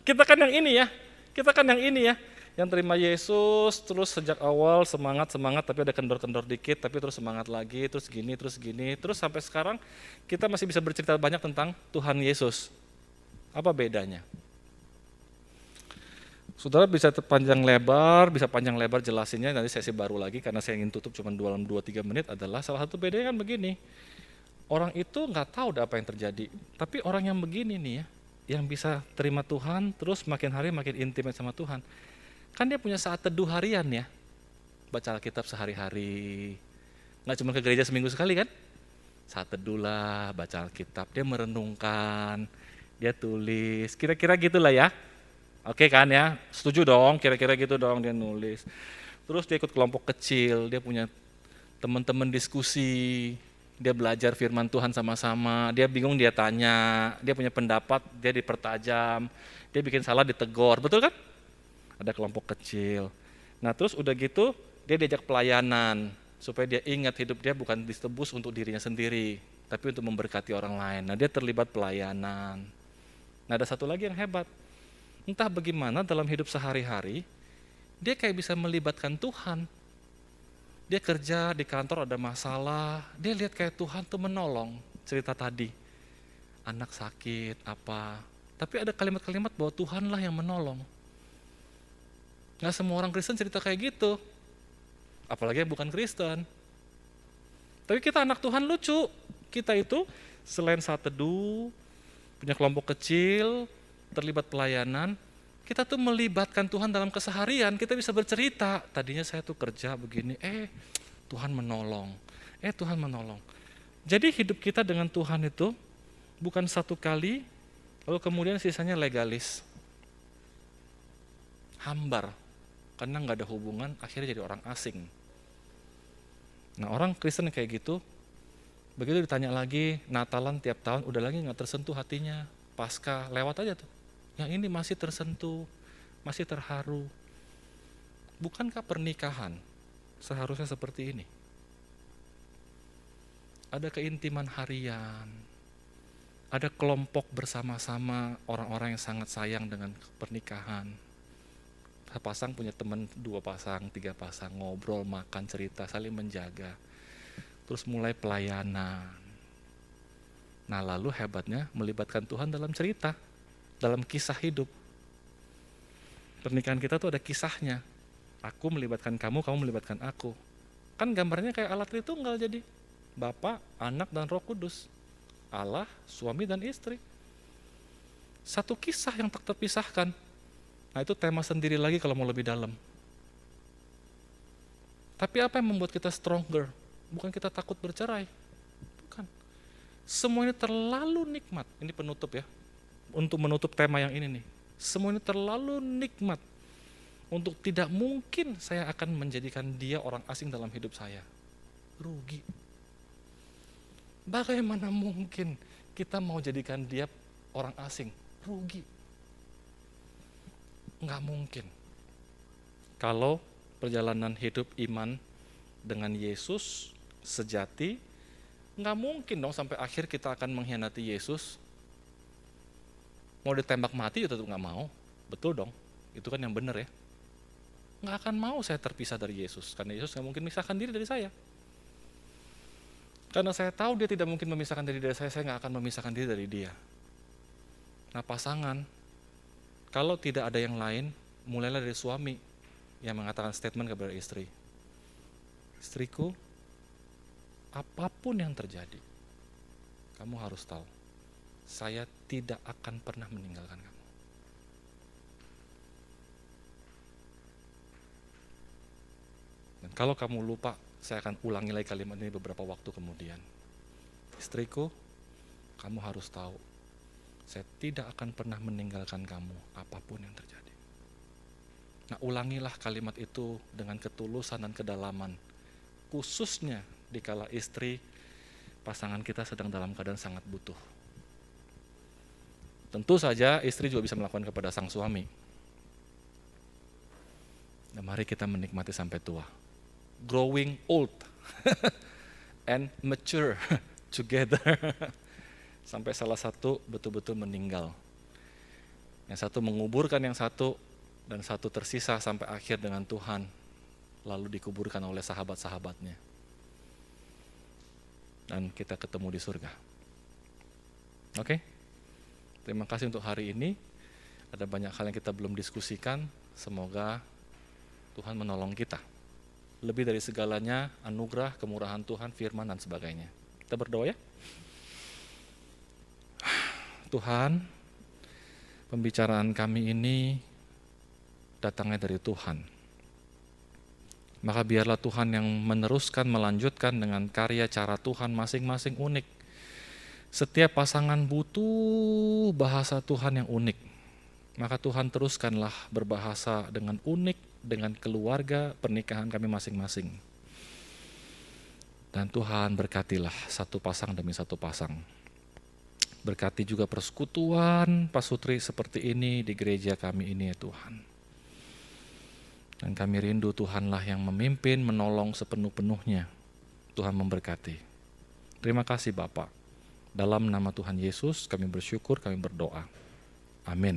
Kita kan yang ini ya. Yang terima Yesus, terus sejak awal semangat, tapi ada kendor-kendor dikit, tapi terus semangat lagi, terus gini, terus sampai sekarang kita masih bisa bercerita banyak tentang Tuhan Yesus. Apa bedanya? Saudara bisa panjang lebar jelasinnya, nanti sesi baru lagi karena saya ingin tutup cuma dalam 2-3 menit adalah salah satu bedanya kan begini. Orang itu nggak tahu apa yang terjadi, tapi orang yang begini nih ya, yang bisa terima Tuhan, terus makin hari makin intimate sama Tuhan, kan dia punya saat teduh harian ya, baca Alkitab sehari-hari, nggak cuma ke gereja seminggu sekali kan, saat teduh lah, baca Alkitab, dia merenungkan, dia tulis, kira-kira gitulah ya, oke kan ya, setuju dong, kira-kira gitu dong dia nulis, terus dia ikut kelompok kecil, dia punya teman-teman diskusi, dia belajar firman Tuhan sama-sama, dia bingung dia tanya, dia punya pendapat, dia dipertajam, dia bikin salah ditegur, betul kan? Ada kelompok kecil. Nah terus udah gitu, dia diajak pelayanan, supaya dia ingat hidup dia bukan ditebus untuk dirinya sendiri, tapi untuk memberkati orang lain. Nah dia terlibat pelayanan. Nah ada satu lagi yang hebat, entah bagaimana dalam hidup sehari-hari, dia kayak bisa melibatkan Tuhan. Dia kerja di kantor ada masalah, dia lihat kayak Tuhan tuh menolong, cerita tadi. Anak sakit, apa. Tapi ada kalimat-kalimat bahwa Tuhanlah yang menolong. Nggak semua orang Kristen cerita kayak gitu. Apalagi yang bukan Kristen. Tapi kita anak Tuhan lucu. Kita itu selain saat teduh, punya kelompok kecil, terlibat pelayanan, Kita tuh melibatkan Tuhan dalam keseharian, kita bisa bercerita, tadinya saya tuh kerja begini, Tuhan menolong, Tuhan menolong. Jadi hidup kita dengan Tuhan itu bukan satu kali, lalu kemudian sisanya legalis. Hambar, karena nggak ada hubungan, akhirnya jadi orang asing. Nah orang Kristen kayak gitu, begitu ditanya lagi, Natalan tiap tahun udah lagi nggak tersentuh hatinya, Paskah lewat aja tuh. Yang ini masih tersentuh, masih terharu. Bukankah pernikahan seharusnya seperti ini? Ada keintiman harian, ada kelompok bersama-sama orang-orang yang sangat sayang dengan pernikahan. Pasang punya teman 2 pasang, 3 pasang, ngobrol, makan, cerita, saling menjaga. Terus mulai pelayanan. Nah lalu hebatnya melibatkan Tuhan dalam cerita, dalam kisah hidup. Pernikahan kita tuh ada kisahnya. Aku melibatkan kamu, kamu melibatkan aku. Kan gambarnya kayak Allah Tritunggal jadi. Bapa, Anak, dan Roh Kudus. Allah, suami dan istri. Satu kisah yang tak terpisahkan. Nah itu tema sendiri lagi kalau mau lebih dalam. Tapi apa yang membuat kita stronger? Bukan kita takut bercerai. Bukan. Semua ini terlalu nikmat. Ini penutup ya. Untuk menutup tema yang ini nih. Semua ini terlalu nikmat. Untuk tidak mungkin saya akan menjadikan dia orang asing dalam hidup saya. Rugi. Bagaimana mungkin kita mau jadikan dia orang asing? Rugi. Nggak mungkin. Kalau perjalanan hidup iman dengan Yesus sejati, nggak mungkin dong sampai akhir kita akan mengkhianati Yesus. Mau ditembak mati juga tetap nggak mau. Betul dong, itu kan yang benar ya. Nggak akan mau saya terpisah dari Yesus, karena Yesus nggak mungkin memisahkan diri dari saya. Karena saya tahu dia tidak mungkin memisahkan diri dari saya nggak akan memisahkan diri dari dia. Nah pasangan, kalau tidak ada yang lain, mulailah dari suami yang mengatakan statement kepada istri. Istriku, apapun yang terjadi, kamu harus tahu, saya tidak akan pernah meninggalkan kamu. Dan kalau kamu lupa, saya akan ulangi lagi kalimat ini beberapa waktu kemudian. Istriku, kamu harus tahu, saya tidak akan pernah meninggalkan kamu apapun yang terjadi. Nah, ulangilah kalimat itu dengan ketulusan dan kedalaman, khususnya dikala istri pasangan kita sedang dalam keadaan sangat butuh. Tentu saja istri juga bisa melakukan kepada sang suami. Nah, mari kita menikmati sampai tua. Growing old and mature together. Sampai salah satu betul-betul meninggal. Yang satu menguburkan yang satu, dan satu tersisa sampai akhir dengan Tuhan, lalu dikuburkan oleh sahabat-sahabatnya. Dan kita ketemu di surga. Oke? Terima kasih untuk hari ini. Ada banyak hal yang kita belum diskusikan. Semoga Tuhan menolong kita. Lebih dari segalanya, anugerah, kemurahan Tuhan, firman, dan sebagainya. Kita berdoa ya. Tuhan, pembicaraan kami ini datangnya dari Tuhan. Maka biarlah Tuhan yang meneruskan, melanjutkan dengan karya cara Tuhan masing-masing unik. Setiap pasangan butuh bahasa Tuhan yang unik. Maka Tuhan teruskanlah berbahasa dengan unik dengan keluarga pernikahan kami masing-masing. Dan Tuhan berkatilah satu pasang demi satu pasang. Berkati juga persekutuan pasutri seperti ini di gereja kami ini ya Tuhan. Dan kami rindu Tuhanlah yang memimpin, menolong sepenuh-penuhnya. Tuhan memberkati. Terima kasih Bapak. Dalam nama Tuhan Yesus kami bersyukur, kami berdoa. Amin.